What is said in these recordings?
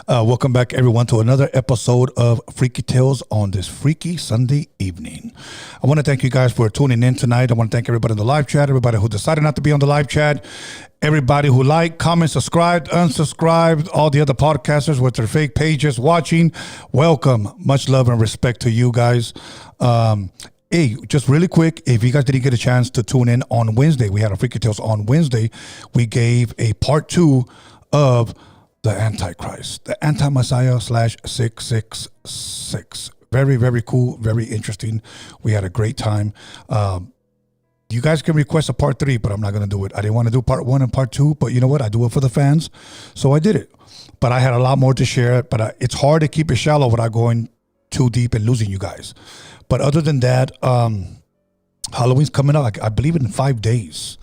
Welcome back, everyone, to another episode of Freaky Tales on this freaky Sunday evening. I want to thank you guys for tuning in tonight. I want to thank everybody in the live chat, everybody who decided not to be on the live chat, everybody who liked, comment, subscribed, unsubscribed, all the other podcasters with their fake pages watching. Welcome. Much love and respect to you guys. Hey, just really quick, if you guys didn't get a chance to tune in on Wednesday, we had a Freaky Tales on Wednesday. We gave a part 2 of the Antichrist, the Anti-Messiah /666. Very, very cool, very interesting. We had a great time. You guys can request a part 3, but I'm not going to do it. I didn't want to do part 1 and part 2, but you know what? I do it for the fans, so I did it. But I had a lot more to share, but it's hard to keep it shallow without going too deep and losing you guys. But other than that, Halloween's coming up, I believe, in 5 days.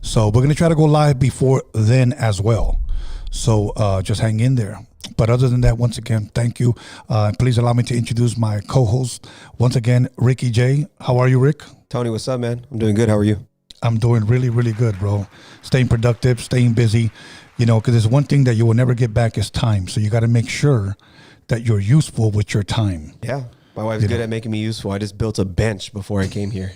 So we're going to try to go live before then as well. So just hang in there. But other than that, once again, thank you. Please allow me to introduce my co-host. Once again, Ricky J. How are you, Rick? Tony, what's up, man? I'm doing good. How are you? I'm doing really, really good, bro. Staying productive, staying busy. You know, because there's one thing that you will never get back is time. So you got to make sure that you're useful with your time. Yeah. My wife's good at making me useful. I just built a bench before I came here.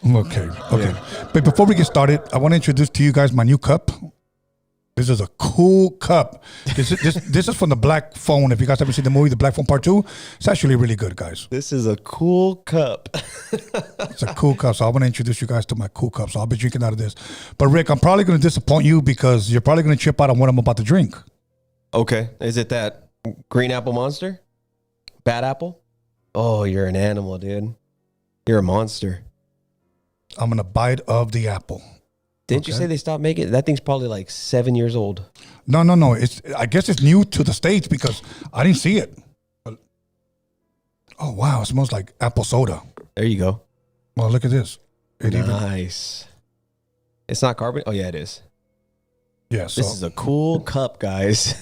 Okay. Yeah. But before we get started, I want to introduce to you guys my new cup. This is a cool cup. This is from the Black Phone. If you guys haven't seen the movie, The Black Phone Part 2, it's actually really good, guys. This is a cool cup. It's a cool cup. So I want to introduce you guys to my cool cup. So I'll be drinking out of this. But Rick, I'm probably going to disappoint you because you're probably going to trip out on what I'm about to drink. Okay. Is it that green apple monster? Bad apple? Oh, you're an animal, dude. You're a monster. I'm going to bite of the apple. Didn't you say they stopped making it? That thing's probably like 7 years old. No. I guess it's new to the States because I didn't see it. Oh, wow. It smells like apple soda. There you go. Well, look at this. Nice. It's not carbon? Oh, yeah, it is. Yeah. So This is a cool cup, guys.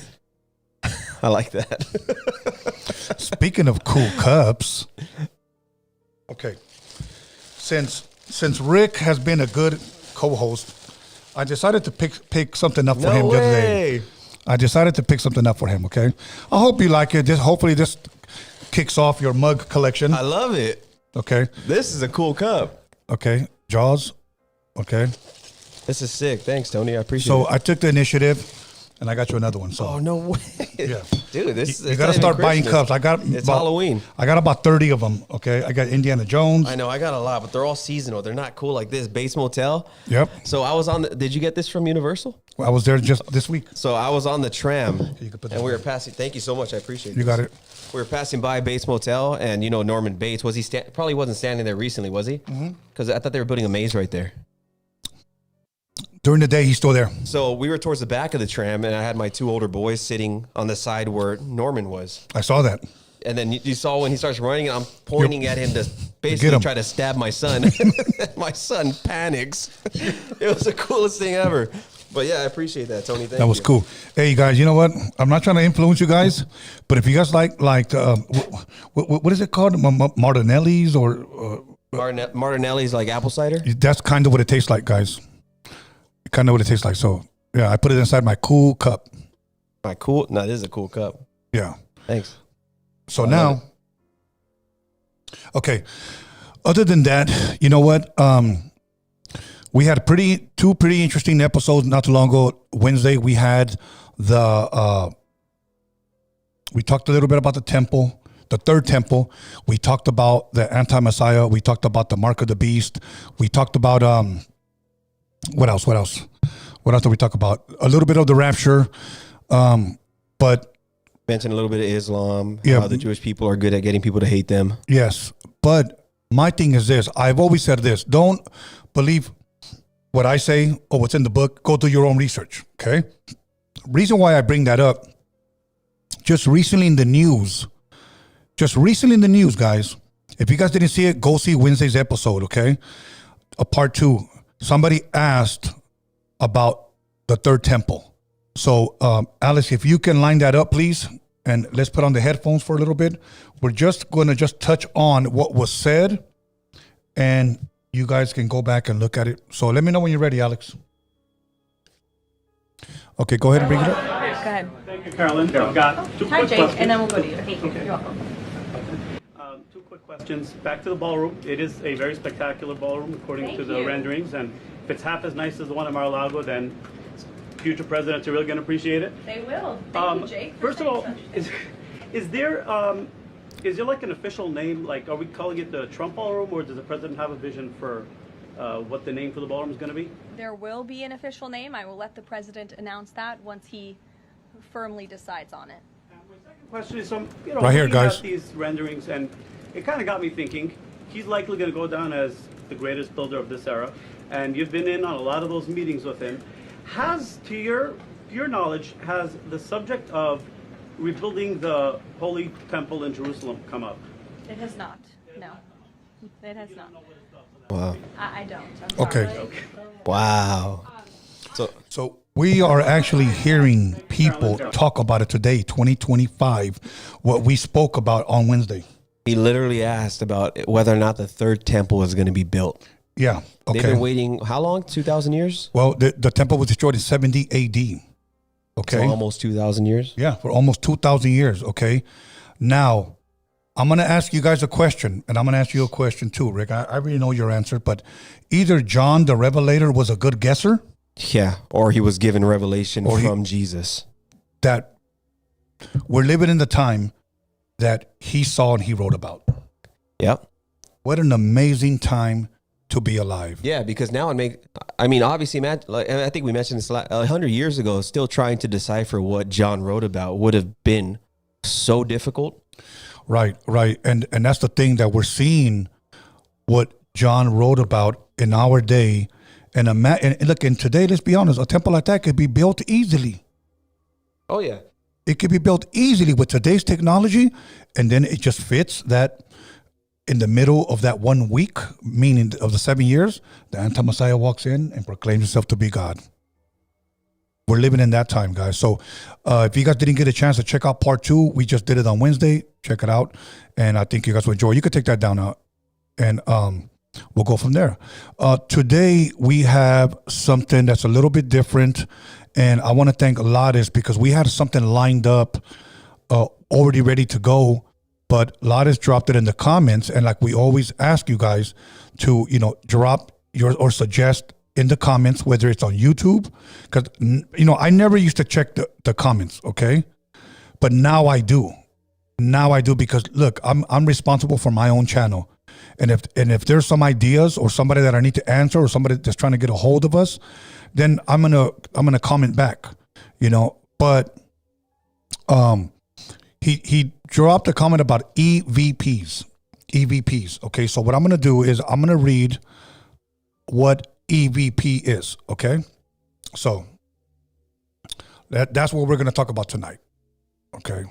I like that. speaking of cool cups, okay. Since Rick has been a good co-host, I decided to pick something up for him the other day. I decided to pick something up for him, okay? I hope you like it. Hopefully this kicks off your mug collection. I love it. Okay. This is a cool cup. Okay. Jaws. Okay. This is sick. Thanks, Tony. I appreciate it. So I took the initiative and I got you another one. So oh, no way. Yeah. Dude, this you got to start buying cups. It's Halloween. I got about 30 of them, okay? I got Indiana Jones. I know, I got a lot, but they're all seasonal. They're not cool like this. Base Motel. Yep. So I was on did you get this from Universal? I was there just this week. So I was on the tram You can put and that we were down. passing, thank you so much. I appreciate it. You got it. We were passing by Bates Motel and you know, Norman Bates, was he probably wasn't standing there recently, was he? Because I thought they were building a maze right there. During the day, he's still there. So we were towards the back of the tram and I had my 2 older boys sitting on the side where Norman was. I saw that. And then you saw when he starts running and I'm pointing at him to Get basically him. try to stab my son. My son panics. It was the coolest thing ever. But yeah, I appreciate that, Tony. Thank you. That was cool. Hey, guys, you know what? I'm not trying to influence you guys, but if you guys like what is it called? Martinelli's or Martinelli's like apple cider? that's kind of what it tastes like, guys. Kind of what it tastes like. So, yeah, I put it inside my cool cup. My cool? No, this is a cool cup. Yeah. Thanks. So now, okay. Other than that, you know what? We had two pretty interesting episodes not too long ago. Wednesday, we had we talked a little bit about the temple, the third temple. We talked about the anti-Messiah. We talked about the mark of the beast. We talked about, what else? What else did we talk about? A little bit of the rapture. But Mention a little bit of Islam, Yeah. how the Jewish people are good at getting people to hate them. yes, but my thing is this. I've always said this. Don't believe what I say or what's in the book. Go do your own research, okay? Reason why I bring that up, just recently in the news, guys, if you guys didn't see it, go see Wednesday's episode, okay? A part 2. Somebody asked about the third temple. So, Alice, if you can line that up, please, and let's put on the headphones for a little bit. We're just going to just touch on what was said, and you guys can go back and look at it. So let me know when you're ready, Alex. Okay, go ahead and bring it up. Go ahead. Thank you, Carolyn. I've got two Hi, quick Jake, questions. and then we'll go to you. Okay, Okay. you're welcome. Two quick questions. Back to the ballroom. It is a very spectacular ballroom, according Thank to the you. renderings. And if it's half as nice as the one in Mar-a-Lago, then future presidents are really going to appreciate it. They will. Thank you, Jake. for First of all, saying such. is there like an official name? Like, are we calling it the Trump Ballroom, or does the president have a vision for what the name for the ballroom is going to be? There will be an official name. I will let the president announce that once he firmly decides on it. My second question is, you know, Right here, looking at guys. these renderings, and it kind of got me thinking. He's likely going to go down as the greatest builder of this era, and you've been in on a lot of those meetings with him. Has, to your knowledge, has the subject of rebuilding the Holy Temple in Jerusalem come up? It has not. No, it has not. Wow. I don't. I'm Okay. sorry. Wow. So we are actually hearing people talk about it today, 2025, what we spoke about on Wednesday. He literally asked about whether or not the third temple is going to be built. Yeah. They've been Okay. waiting how long? 2,000 years? Well, the temple was destroyed in 70 AD. Okay. So almost 2,000 years? Yeah, for almost 2,000 years. Okay. Now, I'm going to ask you guys a question, and I'm going to ask you a question too, Rick. I already know your answer, but either John the Revelator was a good guesser, Yeah. Or he was given revelation Or he- from Jesus. that we're living in the time that he saw and he wrote about. Yep. What an amazing time to be alive. Yeah, because now obviously, I think we mentioned this 100 years ago, still trying to decipher what John wrote about would have been so difficult. Right. And that's the thing, that we're seeing what John wrote about in our day. And look, and today, let's be honest, a temple like that could be built easily. Oh, yeah. It could be built easily with today's technology, and then it just fits that in the middle of that 1 week, meaning of the 7 years, the anti-Messiah walks in and proclaims himself to be God. We're living in that time, guys. So if you guys didn't get a chance to check out part 2, we just did it on Wednesday. Check it out, and I think you guys will enjoy. You could take that down now, and we'll go from there. Today, we have something that's a little bit different, and I want to thank Ladis because we had something lined up already ready to go, but Ladis dropped it in the comments, and like we always ask you guys to, drop your or suggest in the comments, whether it's on YouTube, because, I never used to check the comments, okay? But now I do. Because, look, I'm responsible for my own channel. And if there's some ideas or somebody that I need to answer or somebody that's trying to get a hold of us, then I'm gonna comment back, But he dropped a comment about EVPs. Okay, so what I'm gonna do is I'm gonna read what EVP is. Okay, so that's what we're gonna talk about tonight. Okay,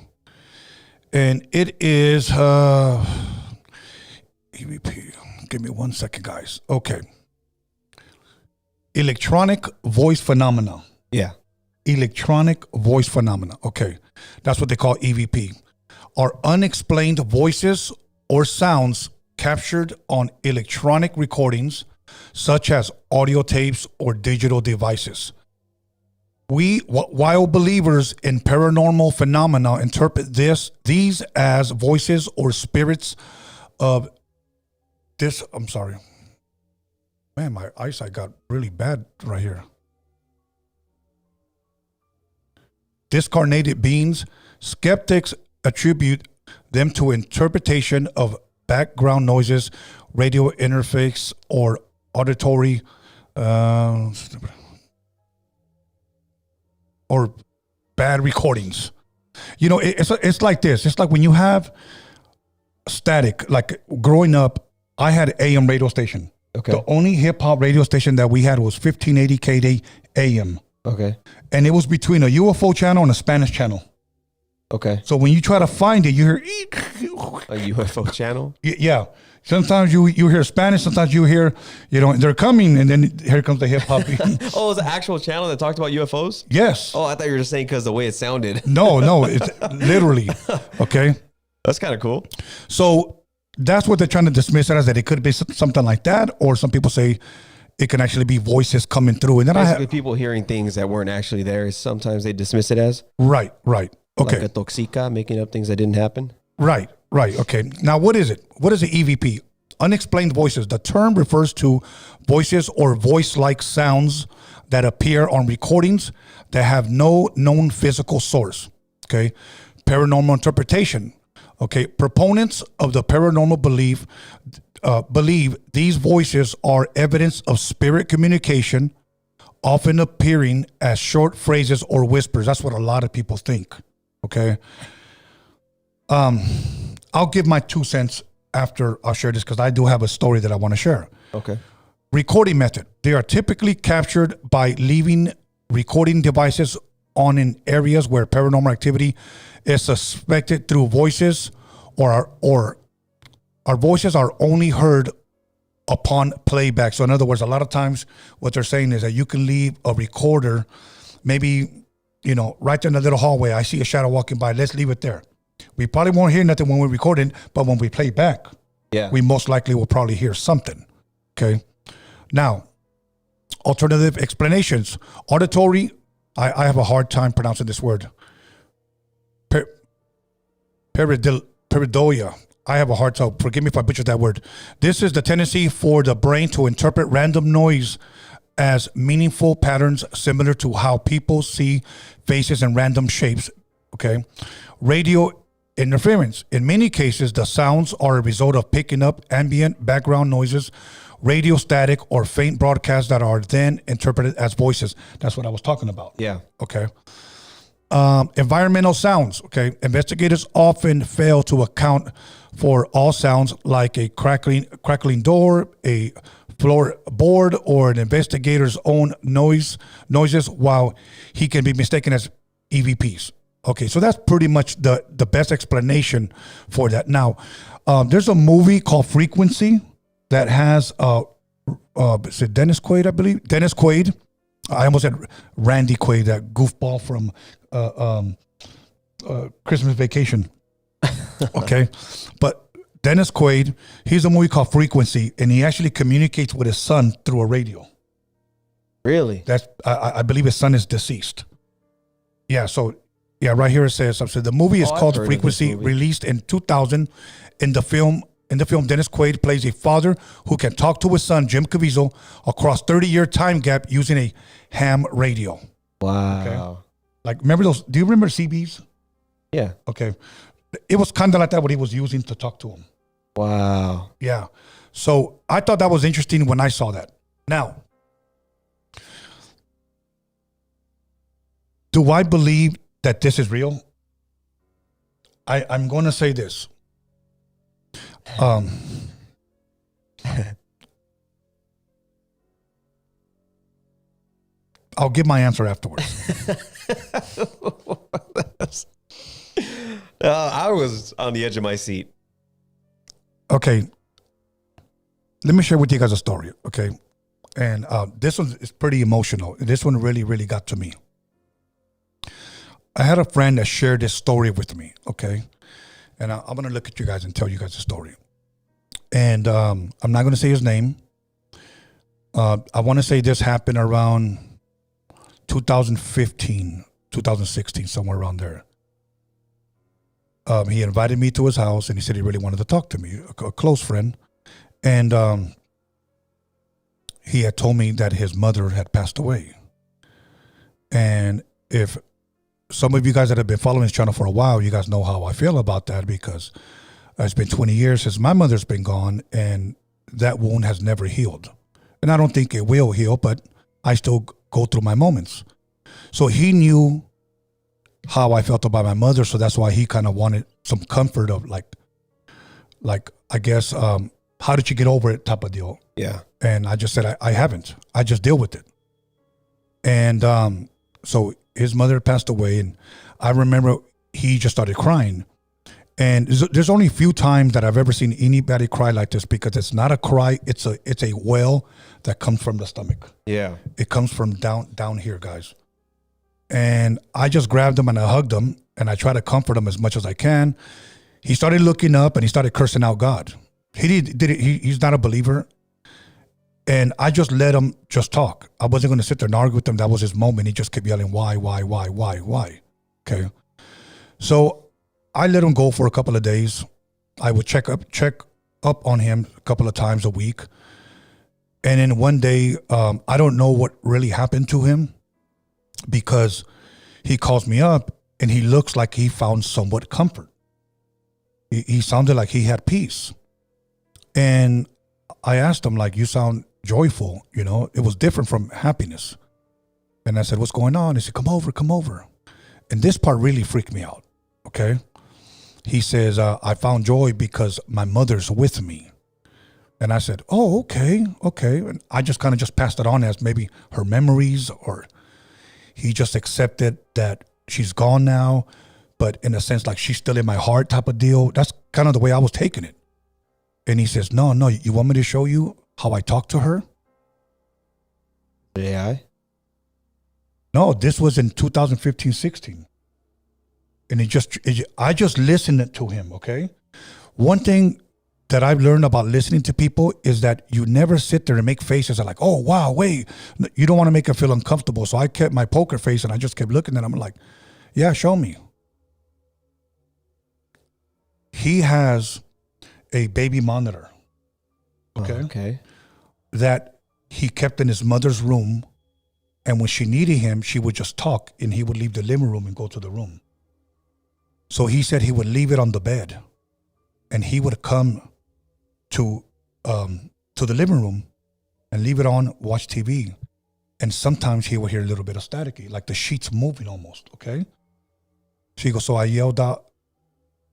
and it is EVP. Give me 1 second, guys. Okay. Electronic voice phenomena. Yeah. Electronic voice phenomena. Okay. That's what they call EVP. Are unexplained voices or sounds captured on electronic recordings, such as audio tapes or digital devices. While believers in paranormal phenomena interpret these as voices or spirits of this, I'm sorry. Man, my eyesight got really bad right here. Discarnated beings, skeptics attribute them to interpretation of background noises, radio interface, or auditory or bad recordings. It's like this. It's like when you have static, like growing up, I had an AM radio station. Okay. The only hip hop radio station that we had was 1580 KD AM. Okay. And it was between a UFO channel and a Spanish channel. Okay. So when you try to find it, you hear, A UFO channel? yeah. Sometimes you hear Spanish, sometimes you hear, they're coming, and then here comes the hip hop. Oh, it's an actual channel that talked about UFOs? Yes. Oh, I thought you were just saying because the way it sounded. No, it's literally, okay? That's kind of cool. So that's what they're trying to dismiss it as, that it could be something like that, or some people say it can actually be voices coming through. And then Basically, people hearing things that weren't actually there, sometimes they dismiss it as. Right. Okay. Like a toxica, making up things that didn't happen. Right. Okay. Now, what is it? What is the EVP? Unexplained voices. The term refers to voices or voice-like sounds that appear on recordings that have no known physical source. Okay. Paranormal interpretation. Okay. Proponents of the paranormal believe these voices are evidence of spirit communication, often appearing as short phrases or whispers. That's what a lot of people think. Okay. I'll give my 2 cents after I'll share this, because I do have a story that I want to share. Okay. Recording method. They are typically captured by leaving recording devices on in areas where paranormal activity is suspected through voices, or our voices are only heard upon playback. So in other words, a lot of times what they're saying is that you can leave a recorder, maybe, right there in the little hallway. I see a shadow walking by. Let's leave it there. We probably won't hear nothing when we're recording, but when we play back, we most likely will probably hear something. Okay. Now, alternative explanations. Auditory. I have a hard time pronouncing this word. Pareidolia. I have a hard time. Forgive me if I butchered that word. This is the tendency for the brain to interpret random noise as meaningful patterns, similar to how people see faces and random shapes. Okay. Radio interference. In many cases, the sounds are a result of picking up ambient background noises, radio static, or faint broadcasts that are then interpreted as voices. That's what I was talking about. Yeah. Okay. Environmental sounds. Okay. Investigators often fail to account for all sounds, like a crackling door, a floorboard, or an investigator's own noises, while he can be mistaken as EVPs. Okay, so that's pretty much the best explanation for that. Now, there's a movie called Frequency that has is it Dennis Quaid, I believe? Dennis Quaid. I almost said Randy Quaid, that goofball from Christmas Vacation. Okay, but Dennis Quaid, he's a movie called Frequency, and he actually communicates with his son through a radio. Really? That's I believe his son is deceased. Yeah, so yeah, right here it says. So the movie is called Frequency, released in 2000. In the film, Dennis Quaid plays a father who can talk to his son, Jim Caviezel, across 30-year time gap using a ham radio. Wow. Okay? Like, remember those? Do you remember CBs? Yeah. Okay. It was kind of like that, what he was using to talk to him. Wow. Yeah. So I thought that was interesting when I saw that. Now, do I believe that this is real? I'm going to say this. I'll give my answer afterwards. I was on the edge of my seat. Okay. Let me share with you guys a story, okay? And this one is pretty emotional. This one really, really got to me. I had a friend that shared this story with me, okay? And I'm going to look at you guys and tell you guys the story. And I'm not going to say his name. I want to say this happened around 2015, 2016, somewhere around there. He invited me to his house, and he said he really wanted to talk to me, a close friend. And he had told me that his mother had passed away. And if some of you guys that have been following this channel for a while, you guys know how I feel about that, because it's been 20 years since my mother's been gone, and that wound has never healed. And I don't think it will heal, but I still go through my moments. So he knew how I felt about my mother, so that's why he kind of wanted some comfort of like I guess, how did you get over it type of deal. Yeah. And I just said, I haven't. I just deal with it. And so his mother passed away, and I remember he just started crying. And there's only a few times that I've ever seen anybody cry like this, because it's not a cry, it's a wail that comes from the stomach. Yeah. It comes from down here, guys. And I just grabbed him and I hugged him and I try to comfort him as much as I can. He started looking up and he started cursing out God. He's not a believer. And I just let him just talk. I wasn't going to sit there and argue with him. That was his moment. He just kept yelling, why? Okay. So I let him go for a couple of days. I would check up on him a couple of times a week. And then one day, I don't know what really happened to him, because he calls me up and he looks like he found somewhat comfort. He sounded like he had peace. And I asked him, like, you sound joyful, you know, it was different from happiness. And I said, what's going on? He said, come over. And this part really freaked me out. Okay. He says, I found joy because my mother's with me. And I said, oh, okay. And I just kind of just passed it on as maybe her memories, or he just accepted that she's gone now, but in a sense, like she's still in my heart type of deal. That's kind of the way I was taking it. And he says, no, you want me to show you how I talk to her? Yeah. No, this was in 2015-16. And I just listened to him, okay? One thing that I've learned about listening to people is that you never sit there and make faces like, oh, wow, wait. You don't want to make them feel uncomfortable. So I kept my poker face and I just kept looking at him. I'm like, yeah, show me. He has a baby monitor, okay, that he kept in his mother's room. And when she needed him, she would just talk and he would leave the living room and go to the room. So he said he would leave it on the bed and he would come to the living room and leave it on, watch TV. And sometimes he would hear a little bit of staticky, like the sheets moving almost, okay? She goes, so I yelled out,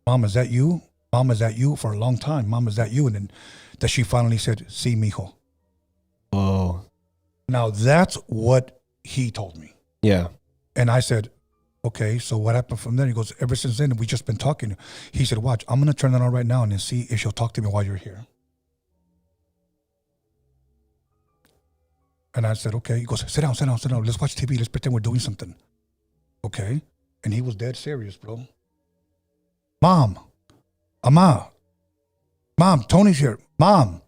Mom, is that you? Mom, is that you? For a long time, Mom, is that you? And then that she finally said, sí, mijo. Oh. Now that's what he told me. Yeah. And I said, okay, so what happened from there? He goes, ever since then, we just been talking. He said, watch, I'm going to turn it on right now and then see if she'll talk to me while you're here. And I said, okay. He goes, sit down. Let's watch TV. Let's pretend we're doing something. Okay. And he was dead serious, bro. Mom, Tony's here. Mom.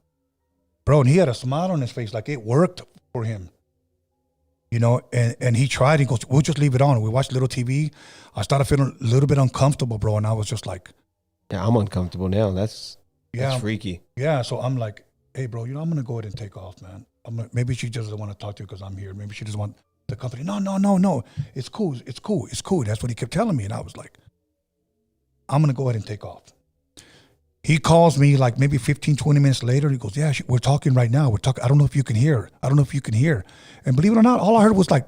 Bro, and he had a smile on his face like it worked for him. You know, and he tried. He goes, we'll just leave it on. We watched little TV. I started feeling a little bit uncomfortable, bro. And I was just like, yeah, I'm uncomfortable now. That's freaky. Yeah. So I'm like, hey, bro, you know, I'm going to go ahead and take off, man. Maybe she just doesn't want to talk to you because I'm here. Maybe she doesn't want the company. No. It's cool. That's what he kept telling me. And I was like, I'm going to go ahead and take off. He calls me like maybe 15, 20 minutes later. He goes, yeah, we're talking right now. We're talking. I don't know if you can hear. And believe it or not, all I heard was like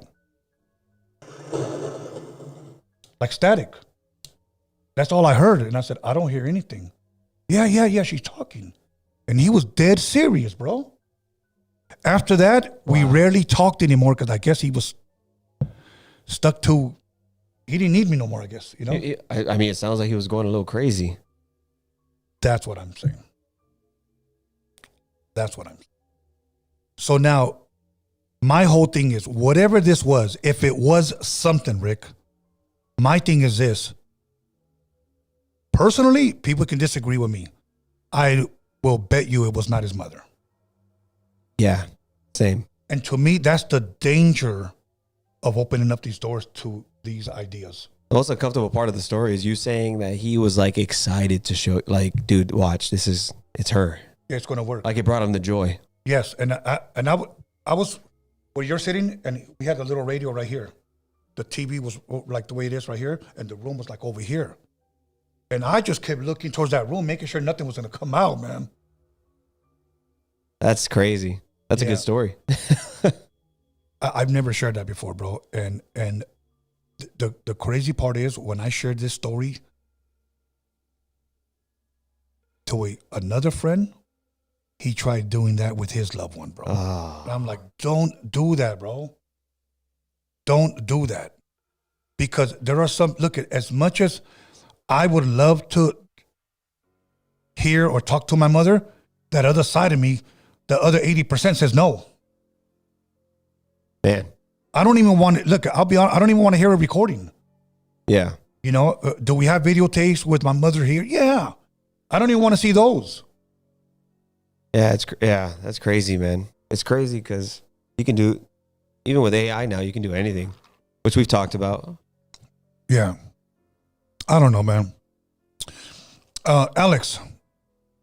static. That's all I heard. And I said, I don't hear anything. Yeah, she's talking. And he was dead serious, bro. After that, we rarely talked anymore because I guess he was stuck to, he didn't need me no more, I guess, you know? I mean, it sounds like he was going a little crazy. That's what I'm saying. So now, my whole thing is, whatever this was, if it was something, Rick, my thing is this. Personally, people can disagree with me. I will bet you it was not his mother. Yeah, same. And to me, that's the danger of opening up these doors to these ideas. The most uncomfortable part of the story is you saying that he was like excited to show, like, dude, watch, it's her. Yeah, it's going to work. Like it brought him the joy. Yes, and I was where you're sitting, and we had the little radio right here. The TV was like the way it is right here, and the room was like over here. And I just kept looking towards that room, making sure nothing was going to come out, man. That's crazy. That's a good story. I've never shared that before, bro. And the crazy part is when I shared this story to another friend, he tried doing that with his loved one, bro. Oh. And I'm like, don't do that, bro. Don't do that. Because there are some, look, as much as I would love to hear or talk to my mother, that other side of me, the other 80% says no. Man. I don't even want to, look, I'll be honest, I don't even want to hear a recording. Yeah. You know, do we have videotapes with my mother here? Yeah. I don't even want to see those. Yeah, that's crazy, man. It's crazy because you can do, even with AI now, you can do anything, which we've talked about. Yeah. I don't know, man. Alex,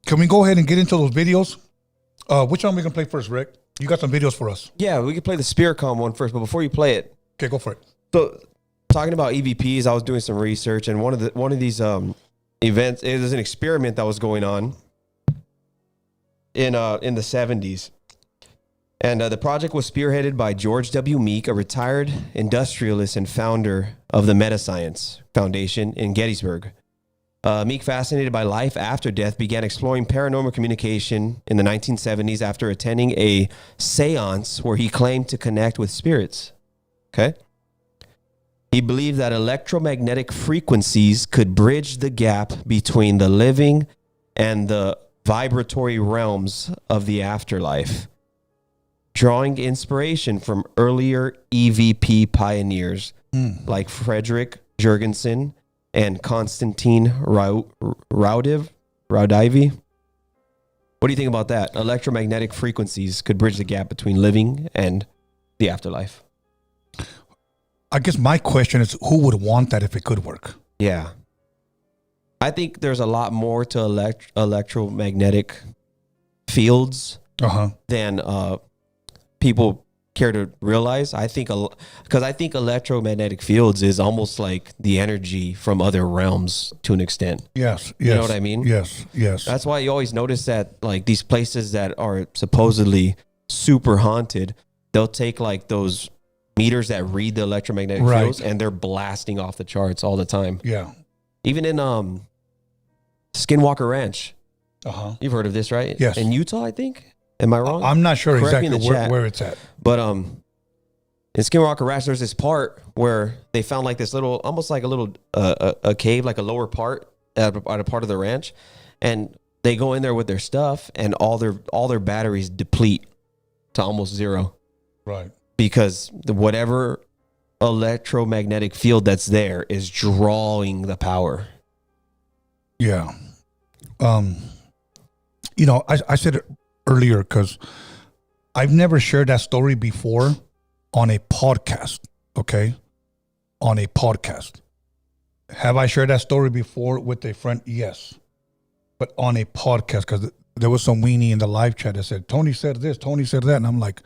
can we go ahead and get into those videos? Which one we can play first, Rick? You got some videos for us. Yeah, we can play the Spiritcom one first, but before you play it. Okay, go for it. So talking about EVPs, I was doing some research, and one of these events, it was an experiment that was going on in the 70s. And the project was spearheaded by George W. Meek, a retired industrialist and founder of the Metascience Foundation in Gettysburg. Meek, fascinated by life after death, began exploring paranormal communication in the 1970s after attending a seance where he claimed to connect with spirits. Okay? He believed that electromagnetic frequencies could bridge the gap between the living and the vibratory realms of the afterlife, drawing inspiration from earlier EVP pioneers like Frederick Jurgensen and Konstantin Raudive. What do you think about that? Electromagnetic frequencies could bridge the gap between living and the afterlife. I guess my question is, who would want that if it could work? Yeah. I think there's a lot more to electromagnetic fields than people care to realize. I think because I think electromagnetic fields is almost like the energy from other realms to an extent. Yes. You know what I mean? Yes. That's why you always notice that like these places that are supposedly super haunted, they'll take like those meters that read the electromagnetic fields and they're blasting off the charts all the time. Yeah. Even in Skinwalker Ranch. You've heard of this, right? Yes. In Utah, I think. Am I wrong? I'm not sure Correct exactly where it's at. But in Skinwalker Ranch, there's this part where they found like this little, almost like a little a cave, like a lower part at a part of the ranch, and they go in there with their stuff, and all their batteries deplete to almost zero. Right. Because whatever electromagnetic field that's there is drawing the power. Yeah. You know, I said it earlier because I've never shared that story before on a podcast. Okay. On a podcast. Have I shared that story before with a friend? Yes. But on a podcast, because there was some weenie in the live chat that said, Tony said this, Tony said that. And I'm like,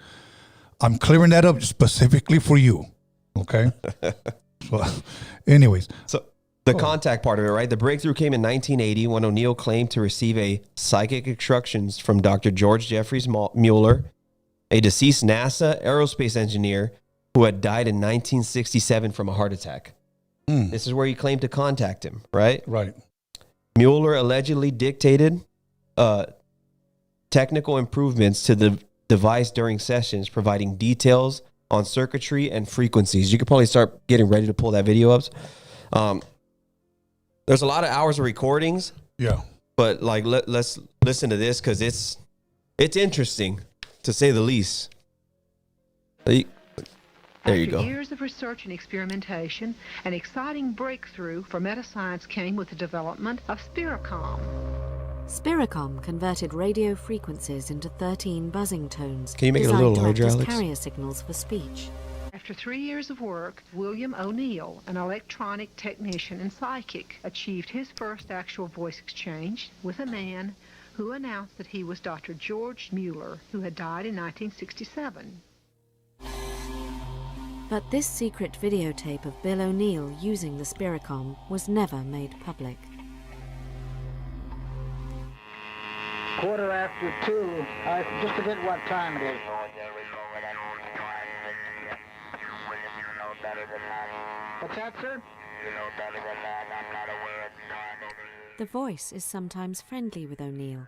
I'm clearing that up specifically for you. Okay. So, anyways. So the contact part of it, right? The breakthrough came in 1980 when O'Neill claimed to receive a psychic instructions from Dr. George Jeffries Mueller, a deceased NASA aerospace engineer who had died in 1967 from a heart attack. This is where he claimed to contact him, right? Right. Mueller allegedly dictated technical improvements to the device during sessions, providing details on circuitry and frequencies. You could probably start getting ready to pull that video up. There's a lot of hours of recordings. Yeah. But like, let's listen to this because it's interesting to say the least. There you go. After years of research and experimentation, an exciting breakthrough for metascience came with the development of Spiritcom. Spiritcom converted radio frequencies into 13 buzzing tones. Can you make it a little designed to larger, act as Alex? carrier signals for speech. After 3 years of work, William O'Neill, an electronic technician and psychic, achieved his first actual voice exchange with a man who announced that he was Dr. George Mueller, who had died in 1967. But this secret videotape of Bill O'Neill using the Spiritcom was never made public. 2:15. Just a bit what time it is. What's that, sir? The voice is sometimes friendly with O'Neill.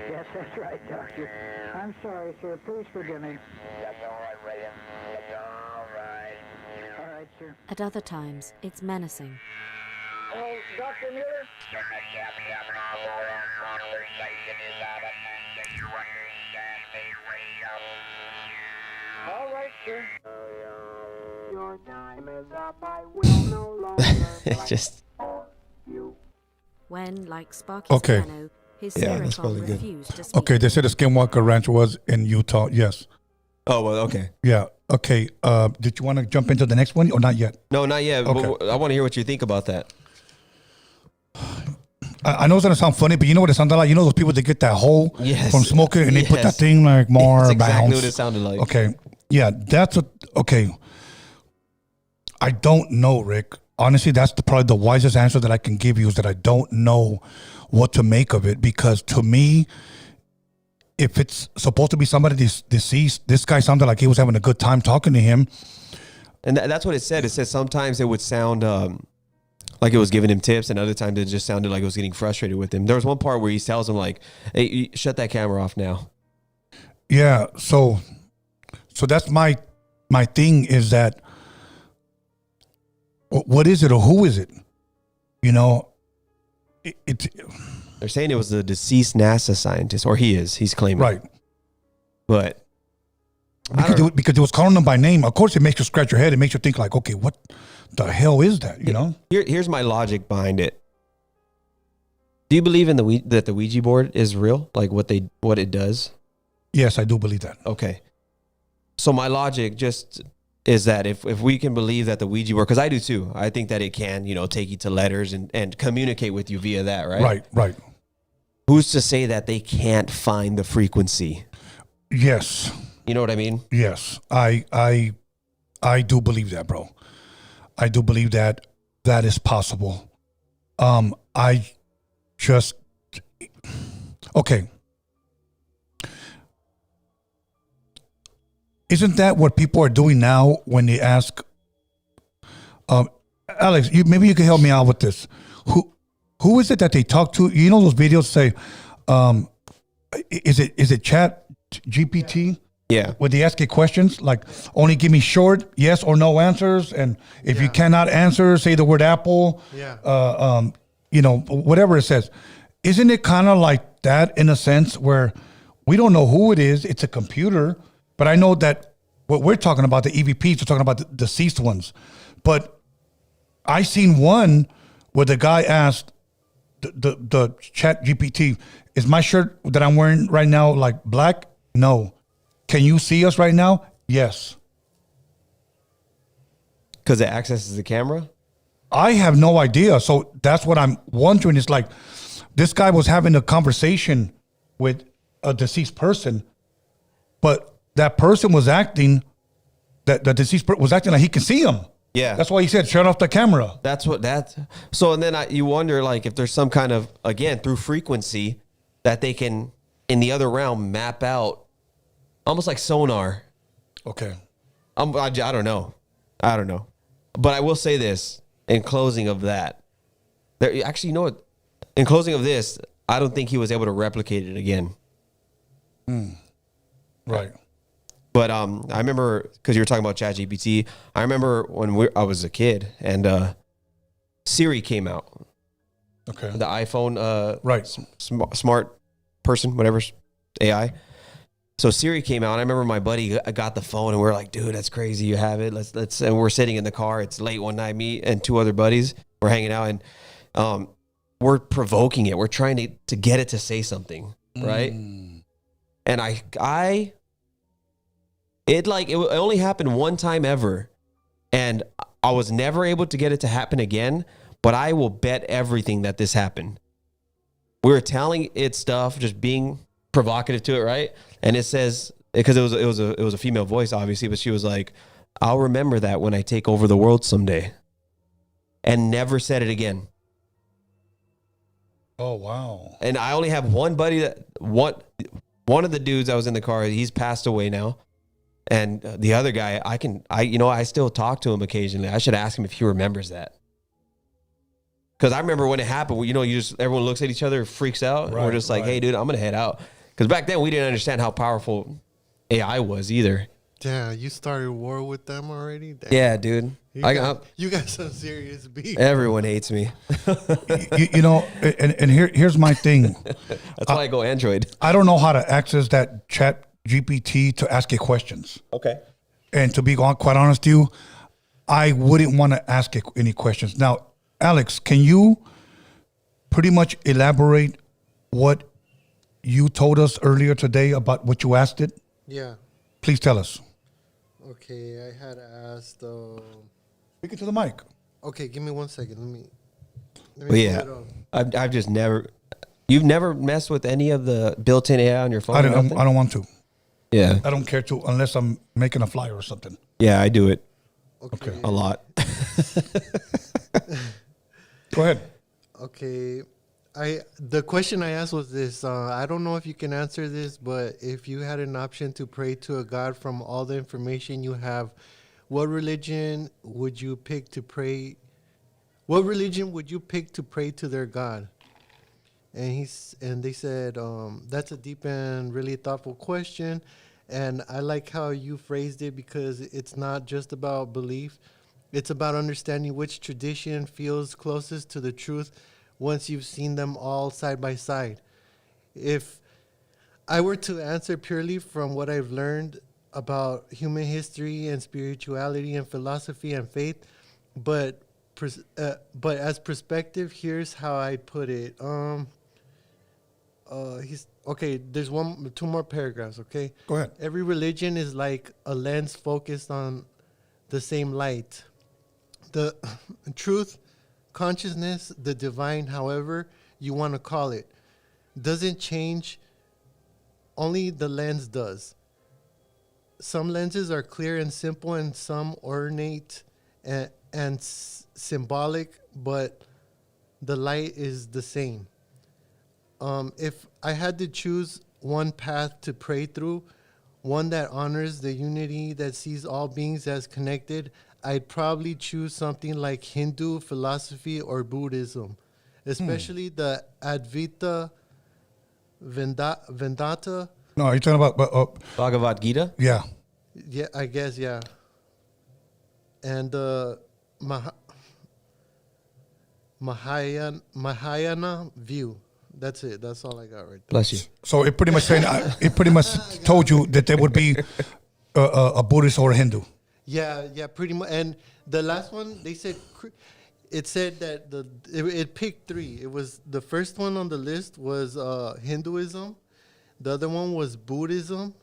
Yes, that's right, Doctor. I'm sorry, sir. Please forgive me. All right, sir. At other times, it's menacing. Oh, Dr. Miller? All right, sir. Your time is up. I will no longer. It's just When, like Sparky's Okay. piano, his Yeah, that's Spiricom probably good. refused to speak. Okay, they said the Skinwalker Ranch was in Utah. Yes. oh well, okay. Yeah. Okay. Did you want to jump into the next one or not yet? No, not yet. Okay. But I want to hear what you think about that. I know it's gonna sound funny, but you know what it sounded like? You know those people that get that hole Yes. from smoking and they put that Yes. thing like more That's exactly bounce. what it sounded like. Okay. Yeah, that's okay. I don't know, Rick. Honestly, that's probably the wisest answer that I can give you is that I don't know what to make of it, because to me, if it's supposed to be somebody deceased, this guy sounded like he was having a good time talking to him. And that's what it said. It said sometimes it would sound like it was giving him tips, and other times it just sounded like it was getting frustrated with him. There was one part where he tells him like, "Hey, shut that camera off now." Yeah, so that's my thing is that what is it or who is it? You know, it's They're saying it was the deceased NASA scientist, or he's claiming. right. But I don't- Because it was calling them by name. Of course, it makes you scratch your head. It makes you think like, okay, what the hell is that? You know? here's my logic behind it. Do you believe in that the Ouija board is real? Like what it does? Yes, I do believe that. Okay. So my logic just is that if we can believe that the Ouija board, because I do too, I think that it can, take you to letters and communicate with you via that, right? Right. Who's to say that they can't find the frequency? Yes. You know what I mean? Yes. I do believe that, bro. I do believe that is possible. I just okay. Isn't that what people are doing now when they ask? Alex, maybe you can help me out with this. Who is it that they talk to? You know those videos say, is it Chat GPT? Yeah. Where they ask you questions like, only give me short yes or no answers, and if you cannot answer, say the word apple. Yeah. Whatever it says. Isn't it kind of like that in a sense where we don't know who it is? It's a computer, but I know that what we're talking about, the EVPs, we're talking about the deceased ones. But I seen one where the guy asked the Chat GPT, is my shirt that I'm wearing right now like black? No. Can you see us right now? Yes. Because it accesses the camera? I have no idea. So that's what I'm wondering. It's like this guy was having a conversation with a deceased person, but that person was acting, that the deceased person was acting like he can see him. Yeah. That's why he said, shut off the camera. So, and then you wonder, like, if there's some kind of, again, through frequency that they can, in the other realm, map out almost like sonar. Okay. I don't know. But I will say this in closing of that. Actually, you know what? In closing of this, I don't think he was able to replicate it again. Right. But I remember, because you were talking about ChatGPT, I remember when I was a kid and Siri came out. Okay. The iPhone Right. smart person, whatever, AI. So Siri came out. And I remember my buddy got the phone and we were like, dude, that's crazy. You have it. Let's. And we're sitting in the car. It's late one night. Me and two other buddies were hanging out and we're provoking it. We're trying to get it to say something, right? And it only happened one time ever, and I was never able to get it to happen again. But I will bet everything that this happened. We were telling it stuff, just being provocative to it, right? And it says, because it was a female voice, obviously, but she was like, "I'll remember that when I take over the world someday," and never said it again. Oh, wow. And I only have one buddy one of the dudes that was in the car, he's passed away now. And the other guy, I still talk to him occasionally. I should ask him if he remembers that. Because I remember when it happened, everyone looks at each other, freaks out. And we're just like, hey, dude, I'm going to head out. Because back then we didn't understand how powerful AI was either. Damn, you started war with them already? Damn. Yeah, dude. You got some serious beef. Everyone hates me. you know, and here's my thing. That's why I go Android. I don't know how to access that chat GPT to ask it questions. Okay. And to be quite honest with you, I wouldn't want to ask it any questions. Now, Alex, can you pretty much elaborate what you told us earlier today about what you asked it? Yeah. Please tell us. Okay, I had asked. Speak it to the mic. Okay, give me 1 second. Let me Well, yeah. pull it up. I've just never. You've never messed with any of the built-in AI on your phone? I don't want to. Yeah. I don't care to unless I'm making a flyer or something. Yeah, I do it Okay. a lot. Go ahead. Okay. The question I asked was this. I don't know if you can answer this, but if you had an option to pray to a God from all the information you have, what religion would you pick to pray? What religion would you pick to pray to their God? And they said, that's a deep and really thoughtful question. And I like how you phrased it because it's not just about belief. It's about understanding which tradition feels closest to the truth once you've seen them all side by side. If I were to answer purely from what I've learned about human history and spirituality and philosophy and faith, but as perspective, here's how I put it. There's two more paragraphs, okay? Go ahead. Every religion is like a lens focused on the same light. The truth, consciousness, the divine, however you want to call it, doesn't change. Only the lens does. Some lenses are clear and simple and some ornate and symbolic, but the light is the same. If I had to choose one path to pray through, one that honors the unity that sees all beings as connected, I'd probably choose something like Hindu philosophy or Buddhism, especially the Advaita Vedanta. No, are you talking about Bhagavad Gita? Yeah. Yeah, I guess, yeah. And Mahayana view. That's it. That's all I got right there. Bless you. So it pretty much told you that there would be a Buddhist or a Hindu. Yeah, pretty much. And the last one, they said, it said that it picked three. It was the first one on the list was Hinduism, the other one was Buddhism,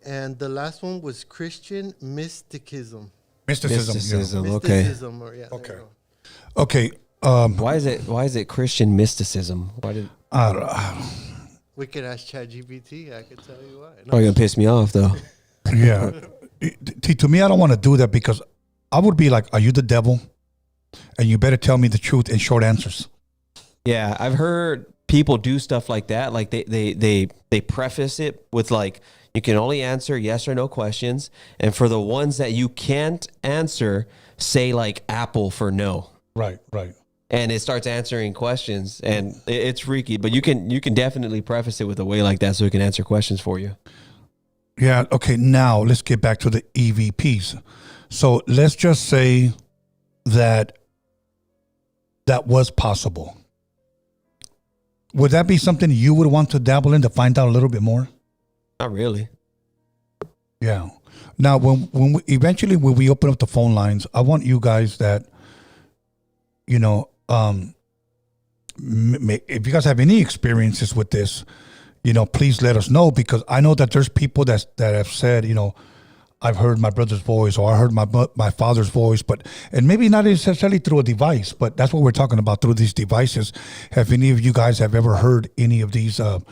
and the last one was Christian mysticism. Mysticism. Okay. Mysticism, or, yeah, Okay. there you Okay. Why is it Christian mysticism? Why did? I don't know. We could ask ChatGPT. I could tell you why. Oh, you're gonna piss me off though. Yeah. To me, I don't want to do that because I would be like, are you the devil? And you better tell me the truth in short answers. Yeah, I've heard people do stuff like that. Like they preface it with like, you can only answer yes or no questions, and for the ones that you can't answer, say like Apple for no. Right. And it starts answering questions, and it's freaky. But you can definitely preface it with a way like that so it can answer questions for you. Yeah. Okay. Now let's get back to the EVPs. So let's just say that was possible. Would that be something you would want to dabble in to find out a little bit more? Not really. Yeah. Now, when we open up the phone lines, I want you guys that, if you guys have any experiences with this, please let us know, because I know that there's people that have said, I've heard my brother's voice, or I heard my father's voice, and maybe not necessarily through a device, but that's what we're talking about, through these devices. Have any of you guys have ever heard any of these, have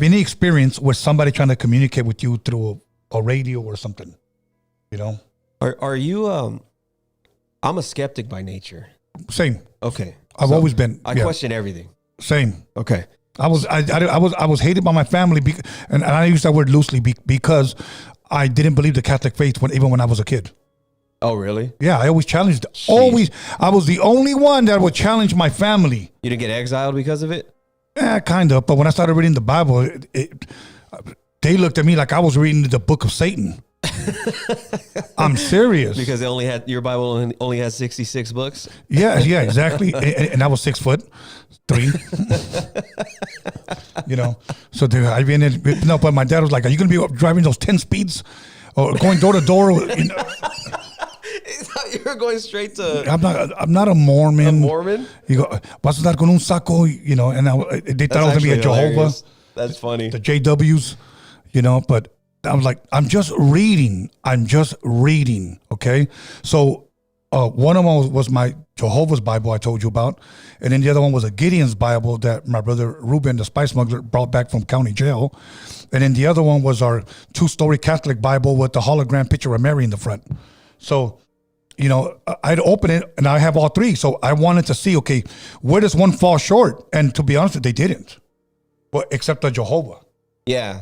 any experience with somebody trying to communicate with you through a radio or something, Are you, I'm a skeptic by nature. Same. Okay. I've always been. I question everything. Same. Okay. I was hated by my family, and I use that word loosely because I didn't believe the Catholic faith even when I was a kid. Oh, really? Yeah, I always challenged. I was the only one that would challenge my family. You didn't get exiled because of it? Yeah, kind of. But when I started reading the Bible, they looked at me like I was reading the book of Satan. I'm serious. Because your Bible only has 66 books. Yeah, exactly. And I was 6'3", So I been in, no, but my dad was like, "Are you going to be driving those 10 speeds or going door to door?" You were going straight to. I'm not a Mormon. A Mormon? You go, vas a dar con un saco, and they thought I was going to be a Jehovah. Hilarious. That's funny. The JWs, but I was like, I'm just reading. Okay. So one of them was my Jehovah's Bible I told you about. And then the other one was a Gideon's Bible that my brother Ruben, the spice smuggler, brought back from county jail. And then the other one was our 2-story Catholic Bible with the hologram picture of Mary in the front. So, I'd open it and I have all three. So I wanted to see, okay, where does one fall short? And to be honest, they didn't. Well, except the Jehovah. Yeah.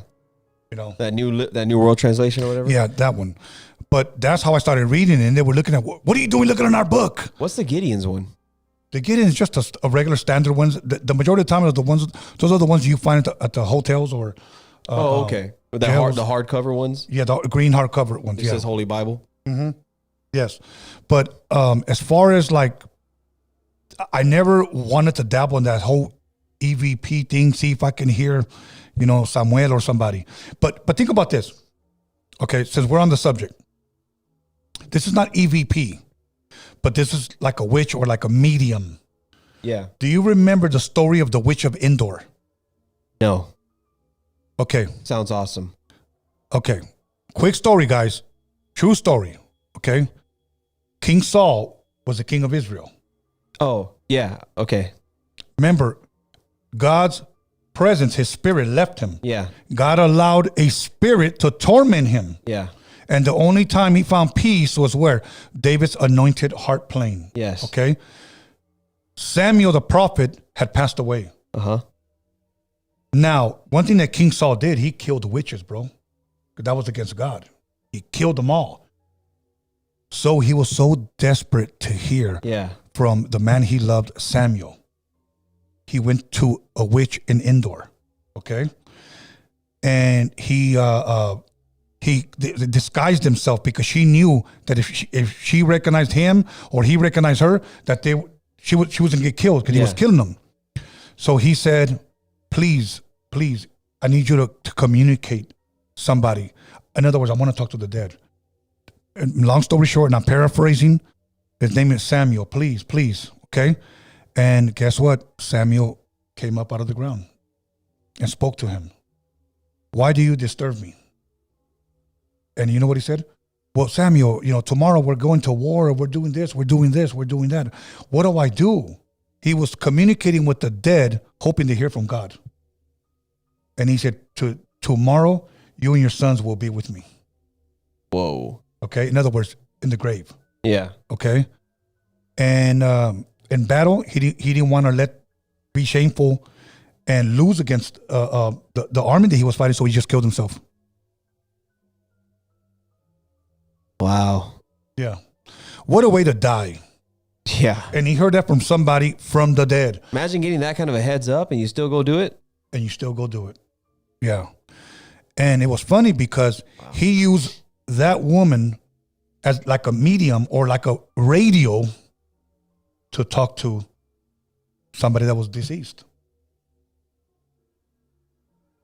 That new world translation or whatever. Yeah, that one. But that's how I started reading it. And they were looking at, what are you doing looking in our book? What's the Gideon's one? The Gideon is just a regular standard ones. The majority of the time are those are the ones you find at the hotels or. Okay. The hardcover ones? Yeah, the green hardcover ones. It says Holy Bible. Mm-hmm. Yes. But as far as I never wanted to dabble in that whole EVP thing, see if I can hear, Samuel or somebody. But think about this. Okay, since we're on the subject, this is not EVP, but this is like a witch or like a medium. Yeah. Do you remember the story of the witch of Endor? No. Okay. Sounds awesome. Okay. Quick story, guys. True story. Okay. King Saul was the king of Israel. Oh, yeah. Okay. Remember, God's presence, his spirit left him. Yeah. God allowed a spirit to torment him. Yeah. And the only time he found peace was where? David's anointed harp playing. Yes. Okay. Samuel the prophet had passed away. Uh-huh. Now, one thing that King Saul did, he killed the witches, bro. That was against God. He killed them all. So he was so desperate to hear from the man he loved, Samuel. He went to a witch in Endor, okay? And he disguised himself because she knew that if she recognized him or he recognized her, that she was going to get killed because he was killing them. So he said, please, I need you to communicate somebody. In other words, I want to talk to the dead. And long story short, and I'm paraphrasing, his name is Samuel. Please, okay? And guess what? Samuel came up out of the ground and spoke to him. Why do you disturb me? And you know what he said? Well, Samuel, tomorrow we're going to war, we're doing this, we're doing that. What do I do? He was communicating with the dead, hoping to hear from God. And he said, tomorrow, you and your sons will be with me. Whoa. Okay? In other words, in the grave. Yeah. Okay? And in battle, he didn't want to be shameful and lose against the army that he was fighting, so he just killed himself. Wow. Yeah. What a way to die. Yeah. And he heard that from somebody from the dead. Imagine getting that kind of a heads up and you still go do it. Yeah. And it was funny because he used that woman as like a medium or like a radio to talk to somebody that was deceased.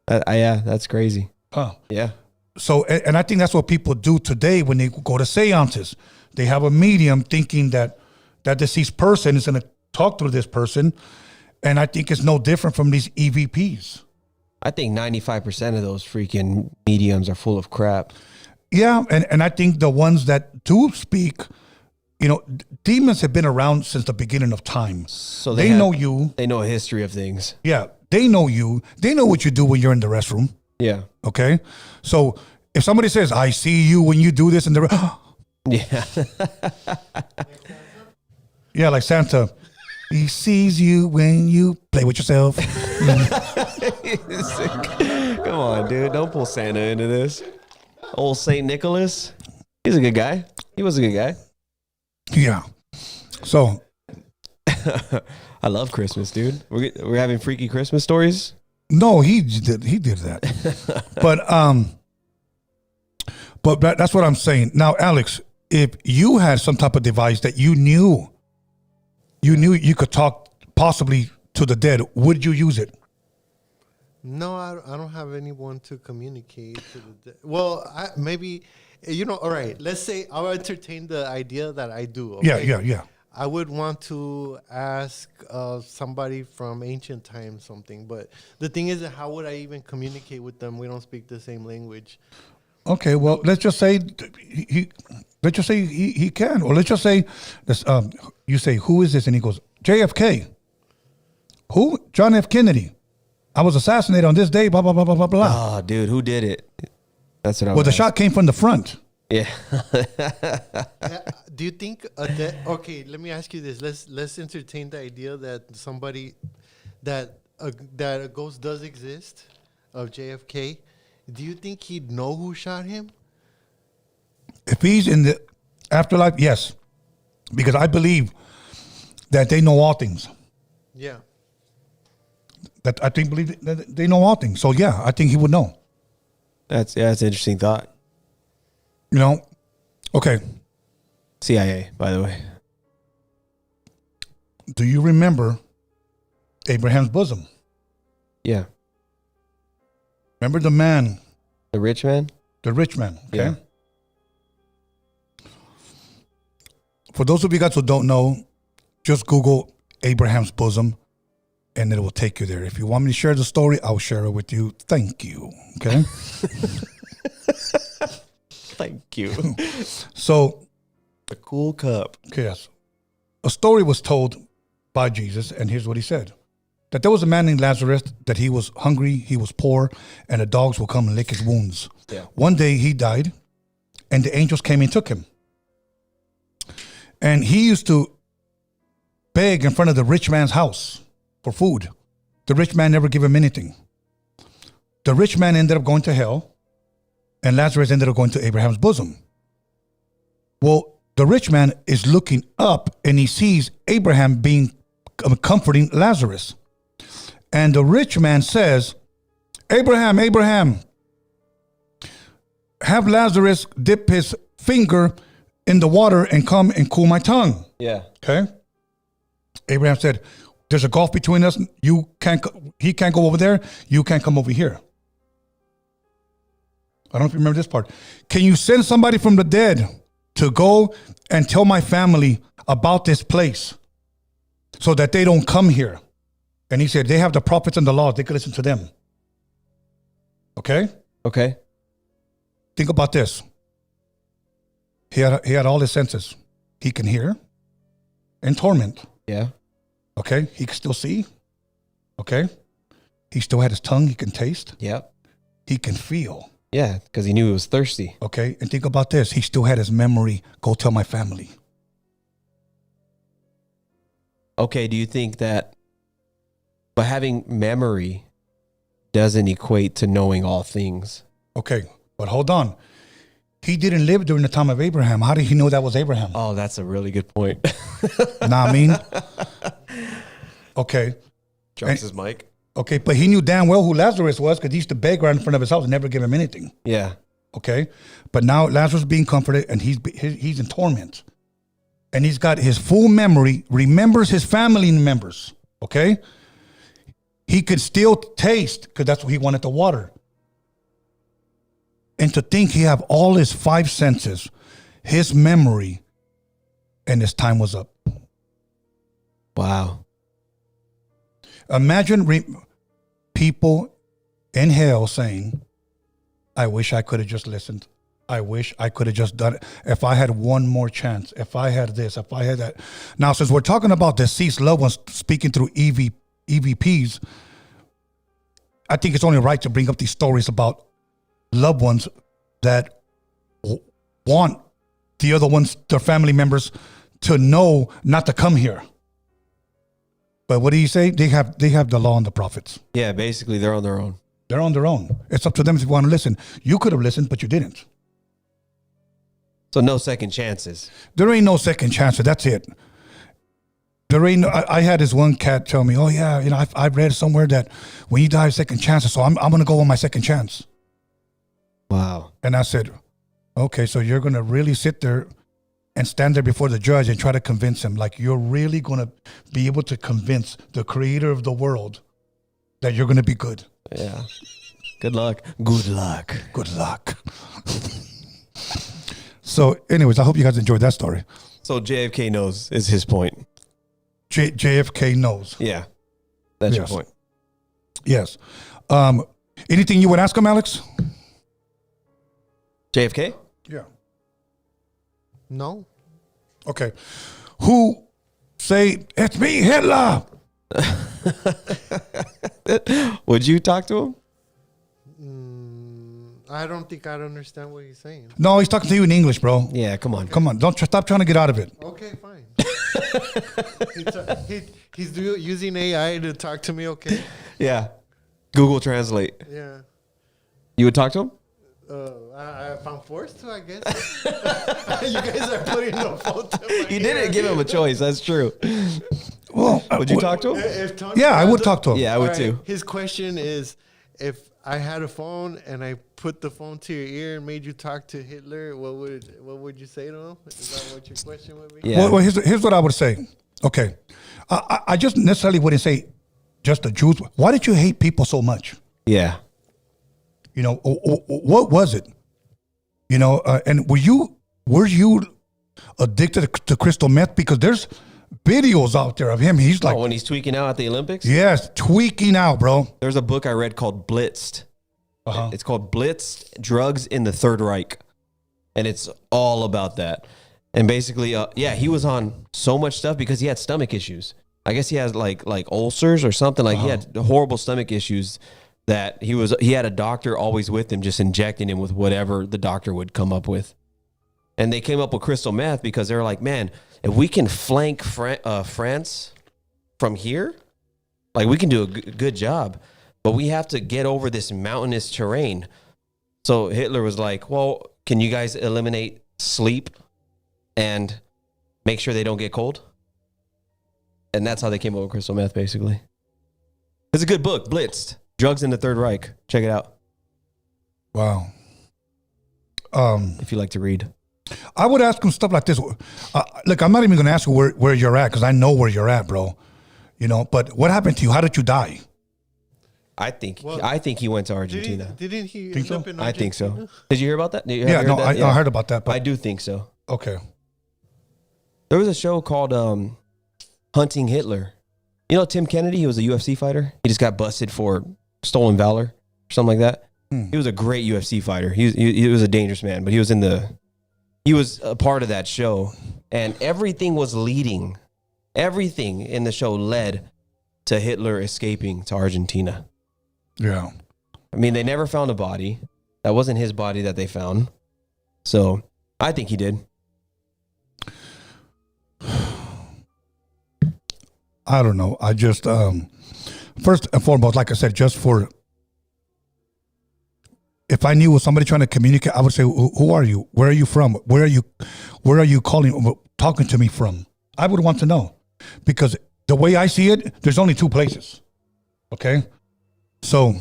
Yeah, that's crazy. Huh. Yeah. So, and I think that's what people do today when they go to seances. They have a medium thinking that that deceased person is going to talk to this person. And I think it's no different from these EVPs. I think 95% of those freaking mediums are full of crap. Yeah, and I think the ones that do speak, demons have been around since the beginning of time. So they know you. They know a history of things. Yeah, they know you. They know what you do when you're in the restroom. Yeah. Okay? So if somebody says, I see you when you do this, and they're, yeah. Yeah, like Santa. He sees you when you play with yourself. Come on, dude. Don't pull Santa into this. Old St. Nicholas. He's a good guy. He was a good guy. Yeah. So. I love Christmas, dude. We're having freaky Christmas stories. No, he did that. But that's what I'm saying. Now, Alex, if you had some type of device that you knew you could talk possibly to the dead, would you use it? No, I don't have anyone to communicate to the dead. Well, maybe, all right, let's say I'll entertain the idea that I do. Okay? Yeah. I would want to ask somebody from ancient times something, but the thing is, how would I even communicate with them? We don't speak the same language. Okay, well, let's just say he can, or let's just say this. You say, who is this? And he goes, JFK. Who? John F. Kennedy. I was assassinated on this day. Blah blah blah blah blah blah. Oh, dude, who did it? That's what I. Well, the shot came from the front. Yeah. Do you think okay, let me ask you this. Let's entertain the idea that somebody that a ghost does exist of JFK. Do you think he'd know who shot him? If he's in the afterlife, yes. Because I believe that they know all things. Yeah. That I think believe that they know all things. So yeah, I think he would know. That's an interesting thought. Okay. CIA, by the way. Do you remember Abraham's bosom? Yeah. Remember the man? The rich man? The rich man, okay? Yeah. For those of you guys who don't know, just Google Abraham's bosom and it will take you there. If you want me to share the story, I'll share it with you. Thank you, okay? Thank you. So, a cool cup. Yes. A story was told by Jesus, and here's what he said. That there was a man named Lazarus, that he was hungry, he was poor, and the dogs will come and lick his wounds. Yeah. One day he died, and the angels came and took him. And he used to beg in front of the rich man's house for food. The rich man never gave him anything. The rich man ended up going to hell, and Lazarus ended up going to Abraham's bosom. Well, the rich man is looking up, and he sees Abraham comforting Lazarus. And the rich man says, Abraham, have Lazarus dip his finger in the water and come and cool my tongue. Yeah. Okay. Abraham said, there's a gulf between us. He can't go over there. You can't come over here. I don't know if you remember this part. Can you send somebody from the dead to go and tell my family about this place so that they don't come here? And he said, they have the prophets and the laws. They could listen to them. Okay? Okay. Think about this. He had all his senses. He can hear and torment. Yeah. Okay? He can still see. Okay? He still had his tongue. He can taste. Yep. He can feel. Yeah, because he knew he was thirsty. Okay? And think about this. He still had his memory. Go tell my family. Okay, do you think that by having memory doesn't equate to knowing all things? Okay, but hold on. He didn't live during the time of Abraham. How did he know that was Abraham? Oh, that's a really good point. Nah, I mean. Okay. Drops his mic. Okay, but he knew damn well who Lazarus was because he used to beg right in front of his house and never give him anything. Yeah. Okay, but now Lazarus is being comforted and he's in torment. And he's got his full memory, remembers his family members. Okay? He could still taste because that's what he wanted, the water. And to think he have all his five senses, his memory, and his time was up. Wow. Imagine people in hell saying, I wish I could have just listened. I wish I could have just done it. If I had one more chance, if I had this, if I had that. Now, since we're talking about deceased loved ones speaking through EVPs, I think it's only right to bring up these stories about loved ones that want the other ones, their family members, to know not to come here. But what do you say? They have the law and the prophets. Yeah, basically they're on their own. They're on their own. It's up to them if you want to listen. You could have listened, but you didn't. So no second chances. There ain't no second chance. That's it. There ain't. I had this one cat tell me, "Oh yeah, you know, I've read somewhere that when you die, second chances. So I'm gonna go on my second chance." Wow. And I said, "Okay, so you're gonna really sit there and stand there before the judge and try to convince him, like you're really gonna be able to convince the creator of the world that you're gonna be good." Yeah. Good luck. Good luck. Good luck. So, anyways, I hope you guys enjoyed that story. So JFK knows is his point. JFK knows. Yeah. That's your Yes. point. Yes. Anything you would ask him, Alex? JFK? Yeah. No. Okay. Who say it's me, Hitler? Would you talk to him? I don't think I'd understand what he's saying. No, he's talking to you in English, bro. Yeah, come on. Come on, don't stop trying to get out of it. Okay, fine. He's using AI to talk to me. Okay. Yeah. Google Translate. Yeah. You would talk to him? If I'm forced to, I guess. You guys are putting the phone to my You ear. didn't give him a choice. That's true. Well, Would you talk to him? If Tony Yeah, I would Randall- talk to him. Yeah, I would All too. His question is, if I had a phone and I put the phone to your ear and made you talk to Hitler, what would you say to him? Is that what your question would be? Yeah. Well, here's what I would say. Okay, I just necessarily wouldn't say just the Jews. Why did you hate people so much? Yeah. You know, what was it? You know, and were you addicted to crystal meth? Because there's videos out there of him. He's like, When he's tweaking out at the Olympics? yes, tweaking out, bro. There's a book I read called Blitzed. Uh-huh. It's called Blitzed Drugs in the Third Reich. And it's all about that. And basically, he was on so much stuff because he had stomach issues. I guess he has like ulcers or something. Like he had horrible stomach issues that he had a doctor always with him, just injecting him with whatever the doctor would come up with. And they came up with crystal meth because they were like, man, if we can flank France from here, like we can do a good job, but we have to get over this mountainous terrain. So Hitler was like, well, can you guys eliminate sleep and make sure they don't get cold? And that's how they came up with crystal meth, basically. It's a good book, Blitzed. Drugs in the Third Reich. Check it out Wow. if you like to read. I would ask him stuff like this. Look, I'm not even going to ask you where you're at because I know where you're at, bro. You know, but what happened to you? How did you die? I think Well, he went to Argentina. Didn't he Think end so? up in I think so. Argentina? Did you hear about that? Have you Yeah, heard no, that? I heard about that. I But do think so. okay. There was a show called Hunting Hitler. You know Tim Kennedy? He was a UFC fighter. He just got busted for stolen valor or something like that. He was a great UFC fighter. He was a dangerous man, but he was a part of that show, and everything in the show led to Hitler escaping to Argentina. Yeah. I mean, they never found a body. That wasn't his body that they found. So I think he did. I don't know. I just, first and foremost, like I said, just for, if I knew it was somebody trying to communicate, I would say, who are you? Where are you from? Where are you talking to me from? I would want to know, because the way I see it, there's only two places. Okay. So,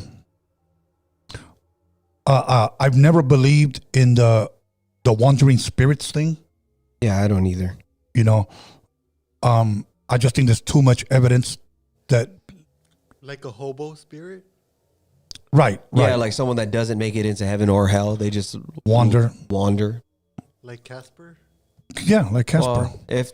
I've never believed in the wandering spirits thing. Yeah, I don't either. You know, I just think there's too much evidence that, Like a hobo spirit? right. Yeah, like someone that doesn't make it into heaven or hell. They just wander. Like Casper? Yeah, like Casper. Well, if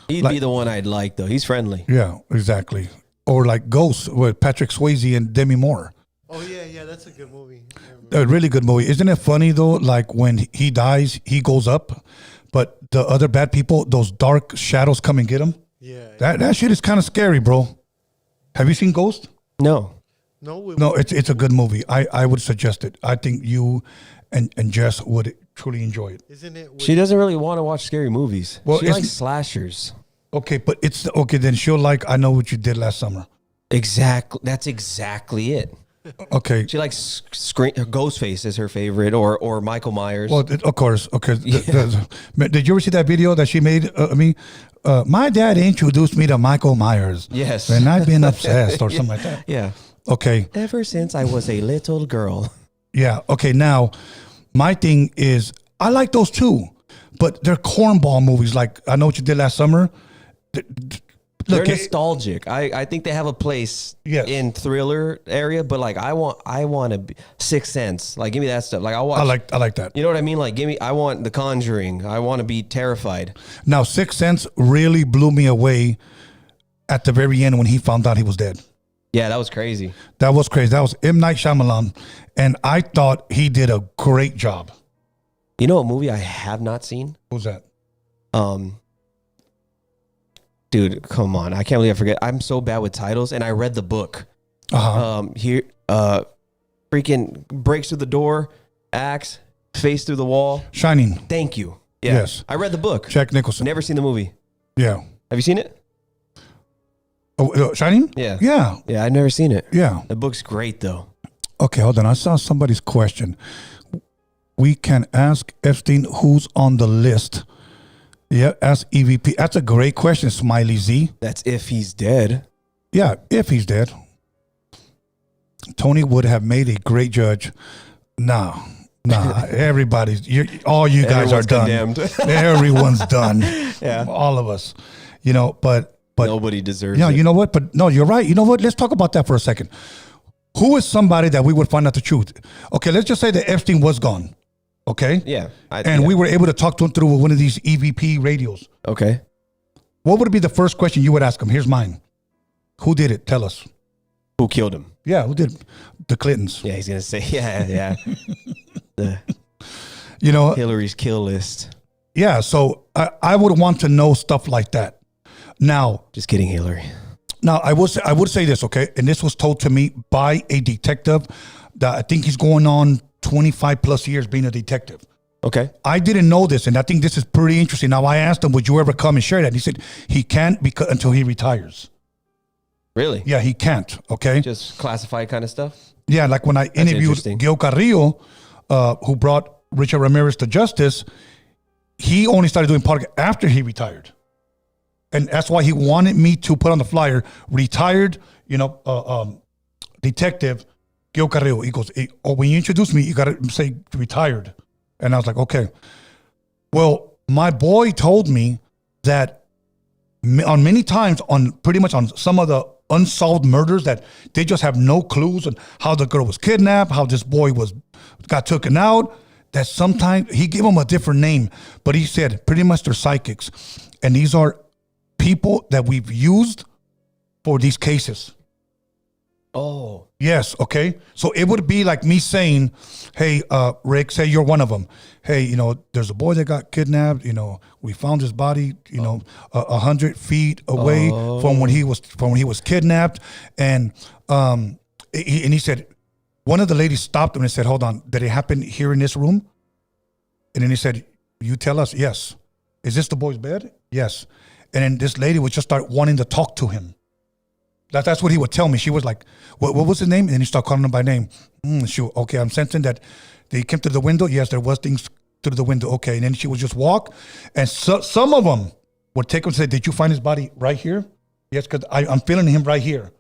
he'd be the one I'd like, though. He's friendly. Yeah, exactly. Or like Ghosts with Patrick Swayze and Demi Moore. Oh, yeah, that's a good movie. A really good movie. Isn't it funny though? Like when he dies, he goes up, but the other bad people, those dark shadows come and get him. Yeah. That shit is kind of scary, bro. Have you seen Ghost? No. No, it's a good movie. I would suggest it. I think you and Jess would truly enjoy it. Isn't it? She doesn't really want to watch scary movies. Well, she it's- likes slashers. Okay, but it's okay. Then she'll like I Know What You Did Last Summer. Exactly. That's exactly it. Okay. She likes Ghostface is her favorite, or Michael Myers. Well, of course. Okay. Did you ever see that video that she made? My dad introduced me to Michael Myers. Yes. And I've been obsessed or something like that. Yeah. Okay. Ever since I was a little girl. Yeah. Okay. Now, my thing is, I like those too, but they're cornball movies. Like I Know What You Did Last Summer. They're nostalgic. I think they have a place Yes. in thriller area, but like I want to be Sixth Sense. Like give me that stuff. Like I like that. You know what I mean? Like I want The Conjuring. I want to be terrified. Now, Sixth Sense really blew me away at the very end when he found out he was dead. Yeah, that was crazy. That was crazy. That was M. Night Shyamalan, and I thought he did a great job. You know a movie I have not seen? Who's that? Dude, come on. I can't believe I forget. I'm so bad with titles, and I read the book. Freaking breaks through the door, axe, face through the wall. Shining. Thank you. Yeah. Yes. I read the book. Jack Nicholson. Never seen the movie. Yeah. Have you seen it? Oh, Shining? Yeah. Yeah. Yeah, I've never seen it. Yeah. The book's great, though. Okay, hold on. I saw somebody's question. We can ask Epstein who's on the list. Yeah, ask EVP. That's a great question, Smiley Z. That's if he's dead. Yeah, if he's dead. Tony would have made a great judge. Nah. Everybody's, all you guys Everyone's are done. condemned. Everyone's done. Yeah. All of us. You know, but nobody deserves yeah, it. you know what? But no, you're right. You know what? Let's talk about that for a second. Who is somebody that we would find out the truth? Okay, let's just say that Epstein was gone. Okay? Yeah. We were able to talk to him through one of these EVP radios. Okay. What would be the first question you would ask him? Here's mine. Who did it? Tell us. Who killed him? Yeah, who did? The Clintons. Yeah, he's going to say, yeah. The Hillary's kill list. Yeah, so I would want to know stuff like that. Now. Just kidding, Hillary. Now, I would say this, okay? And this was told to me by a detective that I think he's going on 25 plus years being a detective. Okay. I didn't know this, and I think this is pretty interesting. Now, I asked him, would you ever come and share that? And he said he can't until he retires. Really? Yeah, he can't, okay? Just classified kind of stuff? Yeah, like when I interviewed Gil Carrillo, who brought Richard Ramirez to justice, he only started doing podcast after he retired. And that's why he wanted me to put on the flyer, retired, detective Gil Carrillo. He goes, when you introduce me, you got to say retired. And I was like, okay. Well, my boy told me that on many times, pretty much on some of the unsolved murders, that they just have no clues on how the girl was kidnapped, how this boy got taken out, that sometimes he gave them a different name, but he said pretty much they're psychics. And these are people that we've used for these cases. Oh. Yes, okay. So it would be like me saying, hey, Rick, say you're one of them. Hey, there's a boy that got kidnapped. We found his body, 100 feet away from when he was kidnapped. And he said, one of the ladies stopped him and said, hold on, did it happen here in this room? And then he said, you tell us, yes. Is this the boy's bed? Yes. And then this lady would just start wanting to talk to him. That's what he would tell me. She was like, what was his name? And then he started calling him by name. Okay, I'm sensing that they came to the window. Yes, there was things through the window. Okay. And then she would just walk. And some of them would take him and say, did you find his body right here? Yes, because I'm feeling him right here.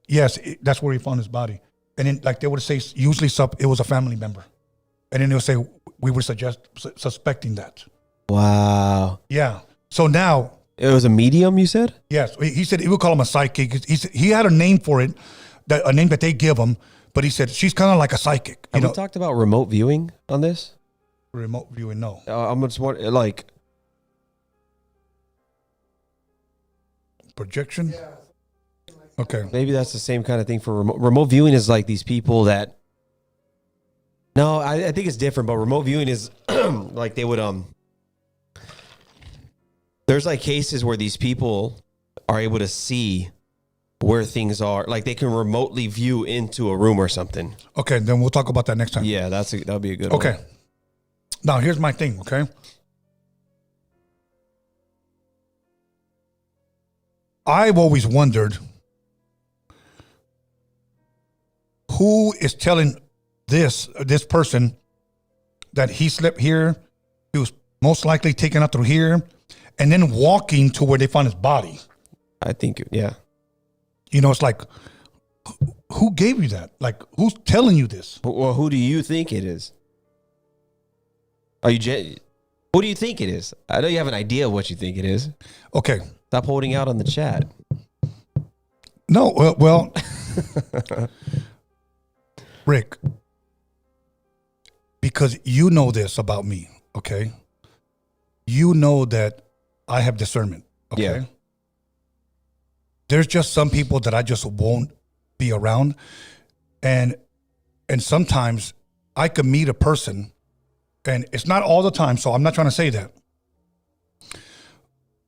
Yes, that's where he found his body. And then like they would say, usually it was a family member. And then they would say, we were suspecting that. Wow. Yeah. So now. It was a medium, you said? Yes. He said he would call him a psychic. He had a name for it, a name that they give him, but he said she's kind of like a psychic. Have we talked about remote viewing on this? Remote viewing, no. I'm just wondering, like. Projection? Okay. Maybe that's the same kind of thing for remote viewing is like these people that. No, I think it's different, but remote viewing is like they would, there's like cases where these people are able to see where things are. Like they can remotely view into a room or something. Okay, then we'll talk about that next time. Yeah, that'll be a good one. Okay. Now, here's my thing, okay? I've always wondered who is telling this person that he slept here, he was most likely taken out through here, and then walking to where they found his body. I think, yeah. You know, it's like, who gave you that? Like, who's telling you this? Well, who do you think it is? Who do you think it is? I know you have an idea of what you think it is. Okay. Stop holding out on the chat. No, well Rick, because you know this about me, okay? You know that I have discernment, okay? Yeah. There's just some people that I just won't be around. And sometimes I could meet a person, and it's not all the time, so I'm not trying to say that.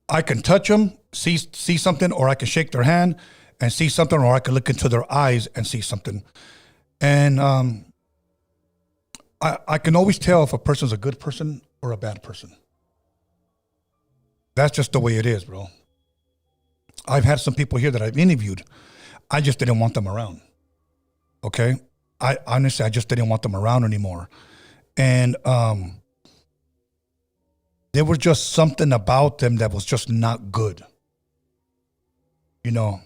I can touch them, see something, or I can shake their hand and see something, or I can look into their eyes and see something. And I can always tell if a person's a good person or a bad person. That's just the way it is, bro. I've had some people here that I've interviewed. I just didn't want them around. Okay? I honestly just didn't want them around anymore. And there was just something about them that was just not good. You know,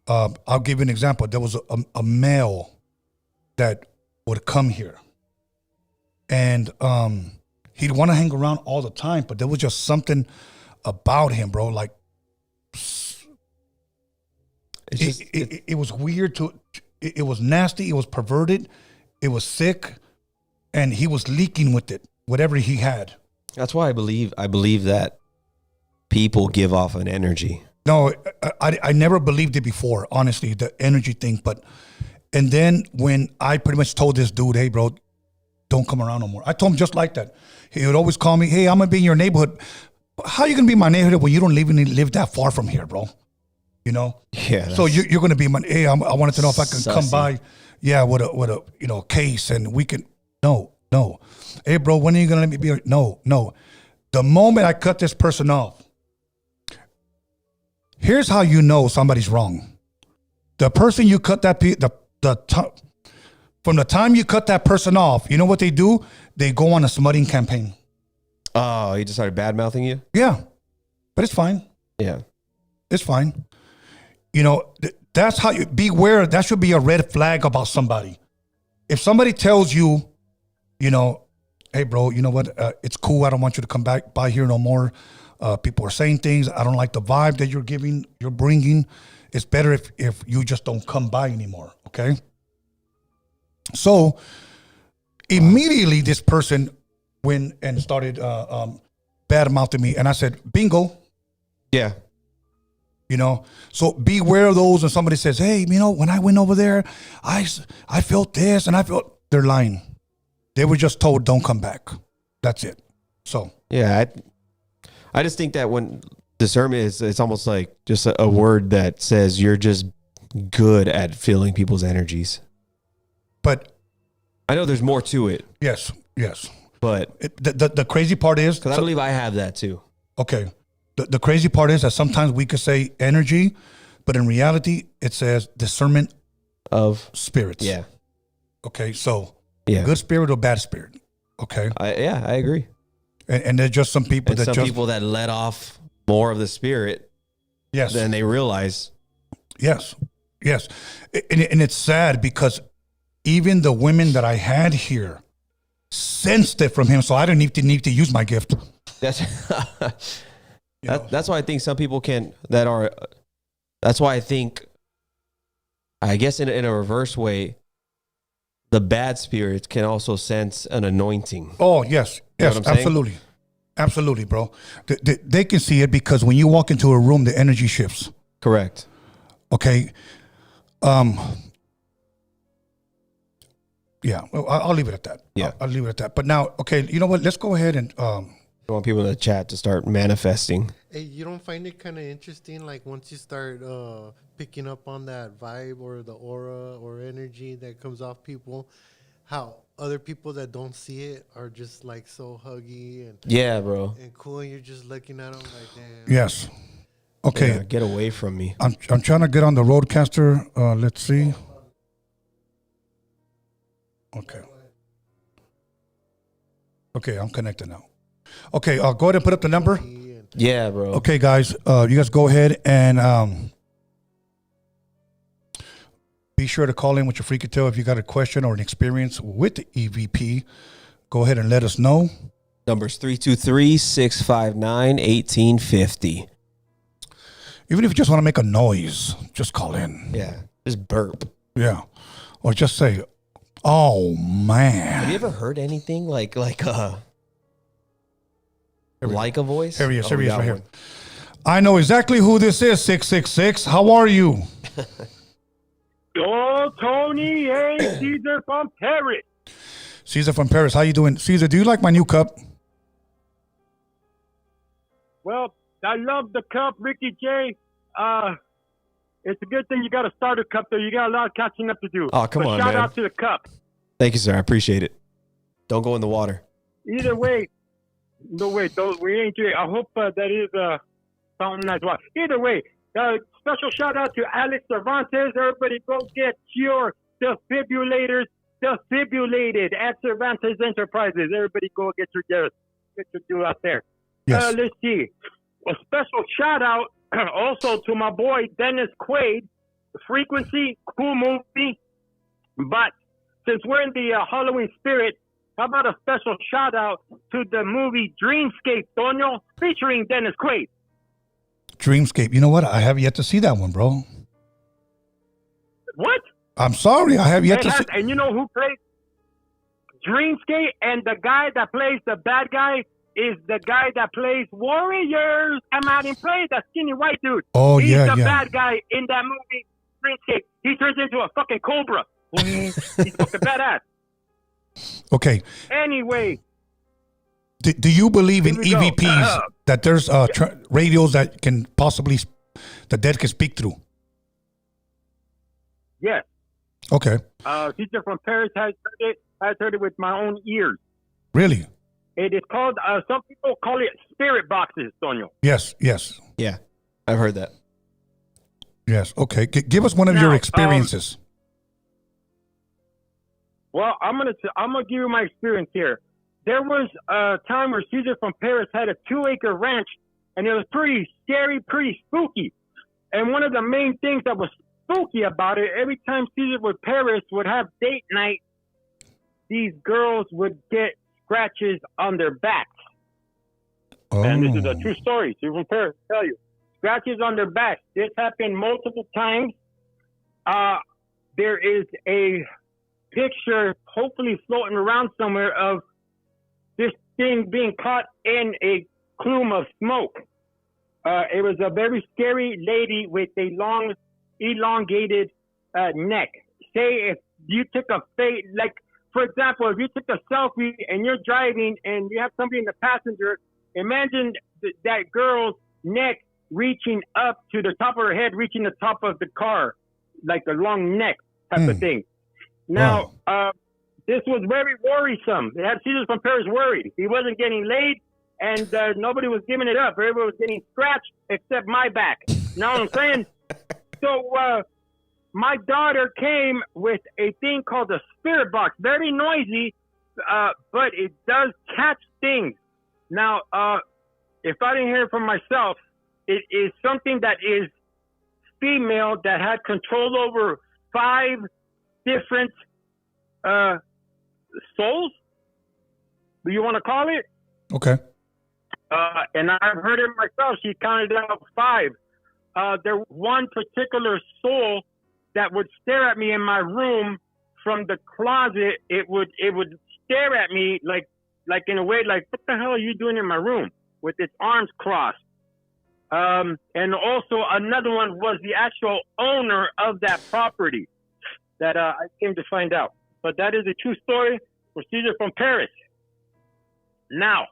I'll give you an example. There was a male that would come here. And he'd want to hang around all the time, but there was just something about him, bro. Like, it was weird it was nasty, it was perverted, it was sick, and he was leaking with it, whatever he had. That's why I believe that people give off an energy. No, I never believed it before, honestly, the energy thing. And then when I pretty much told this dude, hey, bro, don't come around no more. I told him just like that. He would always call me, hey, I'm going to be in your neighborhood. How are you going to be in my neighborhood when you don't even live that far from here, bro? You know? Yeah. So you're going to be my, hey, I wanted to know if I can come Sussy. by, yeah, with a case, and we can, no. Hey, bro, when are you going to let me be here? No. The moment I cut this person off, here's how you know somebody's wrong. The person you cut from the time you cut that person off, you know what they do? They go on a smutting campaign. Oh, he just started bad-mouthing you? Yeah, but it's fine. Yeah. It's fine. You know, that's how you beware. That should be a red flag about somebody. If somebody tells you, you know, hey, bro, you know what? It's cool. I don't want you to come back by here no more. People are saying things. I don't like the vibe that you're bringing. It's better if you just don't come by anymore. Okay. So immediately this person went and started bad mouthing me. And I said, bingo. Yeah. You know, so beware of those. And somebody says, hey, you know, when I went over there, I felt this and they're lying. They were just told, don't come back. That's it. So, yeah, I just think that when discernment is, it's almost like just a word that says you're just good at feeling people's energies. But I know there's more to it. Yes. But the crazy part is, because I believe I have that too. Okay. The crazy part is that sometimes we could say energy, but in reality, it says discernment of spirits. Yeah. Okay. So, yeah, good spirit or bad spirit. Okay. I agree. And there's just some people and people that let off more of the spirit. Yes. Than they realize. Yes. And it's sad because even the women that I had here sensed it from him. So I didn't need to use my gift. That's why I think some people that's why I think, I guess in a reverse way, the bad spirits can also sense an anointing. Oh, yes. You know what I'm absolutely. Saying? Absolutely, bro. They can see it because when you walk into a room, the energy shifts. Correct. Okay. Yeah, I'll leave it at that. Yeah. I'll leave it at that. But now, okay, you know what? Let's go ahead and I want people in the chat to start manifesting. Hey, you don't find it kind of interesting, like once you start picking up on that vibe or the aura or energy that comes off people, how other people that don't see it are just like so huggy and yeah, bro, and cool, and you're just looking at them like, damn. Yes. Okay. Yeah, get away from me. I'm trying to get on the roadcaster. Let's see. Okay. Okay, I'm connected now. Okay, go ahead and put up the number. Yeah, bro. Okay, guys, you guys go ahead and be sure to call in with your freaky tale if you got a question or an experience with the EVP. Go ahead and let us know. Number's 323-659-1850. Even if you just want to make a noise, just call in. Yeah, just burp. Yeah, or just say, "Oh man." Have you ever heard anything like a voice? Here he is. Oh, Here we he is, got right here. one. I know exactly who this is. 666. How are you? Oh, Tony, hey, Caesar from Paris. Caesar from Paris. How you doing, Caesar? Do you like my new cup? Well, I love the cup, Ricky J. It's a good thing you got a starter cup, though. You got a lot of catching up to do. Oh, come on, shout man. out to the cup. Thank you, sir. I appreciate it. Don't go in the water. Either way, no way, we ain't doing it. I hope that is something nice. Either way, special shout out to Alex Cervantes. Everybody go get your defibrillators defibrillated at Cervantes Enterprises. Everybody go get your deal out there. Yes. Let's see. A special shout out also to my boy Dennis Quaid. Frequency, cool movie. But since we're in the Halloween spirit, how about a special shout out to the movie Dreamscape, Toño, featuring Dennis Quaid. Dreamscape. You know what? I have yet to see that one, bro. What? I'm sorry. I have yet to see. And you know who plays Dreamscape? And the guy that plays the bad guy is the guy that plays Warriors. Come out and play that skinny white dude. Oh, He's yeah, the yeah. bad guy in that movie Dreamscape. He turns into a fucking cobra. He's fucking badass. Okay. Anyway. Do you believe in Here we go. EVPs, that there's radios that can possibly, the dead can speak through? Yes. Okay. Teacher from Paris has heard it with my own ears. Really? It is called, some people call it spirit boxes, Toño. Yes, yes. Yeah, I've heard that. Yes. Okay. Give us one of your experiences. Well, I'm gonna give you my experience here. There was a time where Caesar from Paris had a 2-acre ranch, and it was pretty scary, pretty spooky. And one of the main things that was spooky about it, every time Caesar with Paris would have date night, these girls would get scratches on their backs. Oh. And this is a true story. Caesar from Paris, I tell you. Scratches on their backs. This happened multiple times. There is a picture hopefully floating around somewhere of this thing being caught in a plume of smoke. It was a very scary lady with a long, elongated neck. Say if you took for example, if you took a selfie and you're driving and you have somebody in the passenger, imagine that girl's neck reaching up to the top of her head, reaching the top of the car, like a long neck type of thing. Now, this was very worrisome. It had Caesar from Paris worried. He wasn't getting laid, and nobody was giving it up. Everybody was getting scratched except my back. Know what I'm saying? So my daughter came with a thing called a spirit box. Very noisy, but it does catch things. Now, if I didn't hear it from myself, it is something that is female that had control over 5 different souls. Do you want to call it? Okay. And I've heard it myself. She counted out 5. There was one particular soul that would stare at me in my room from the closet. It would stare at me like in a way like, what the hell are you doing in my room? With its arms crossed. And also another one was the actual owner of that property that I came to find out. But that is a true story for Caesar from Paris. Now,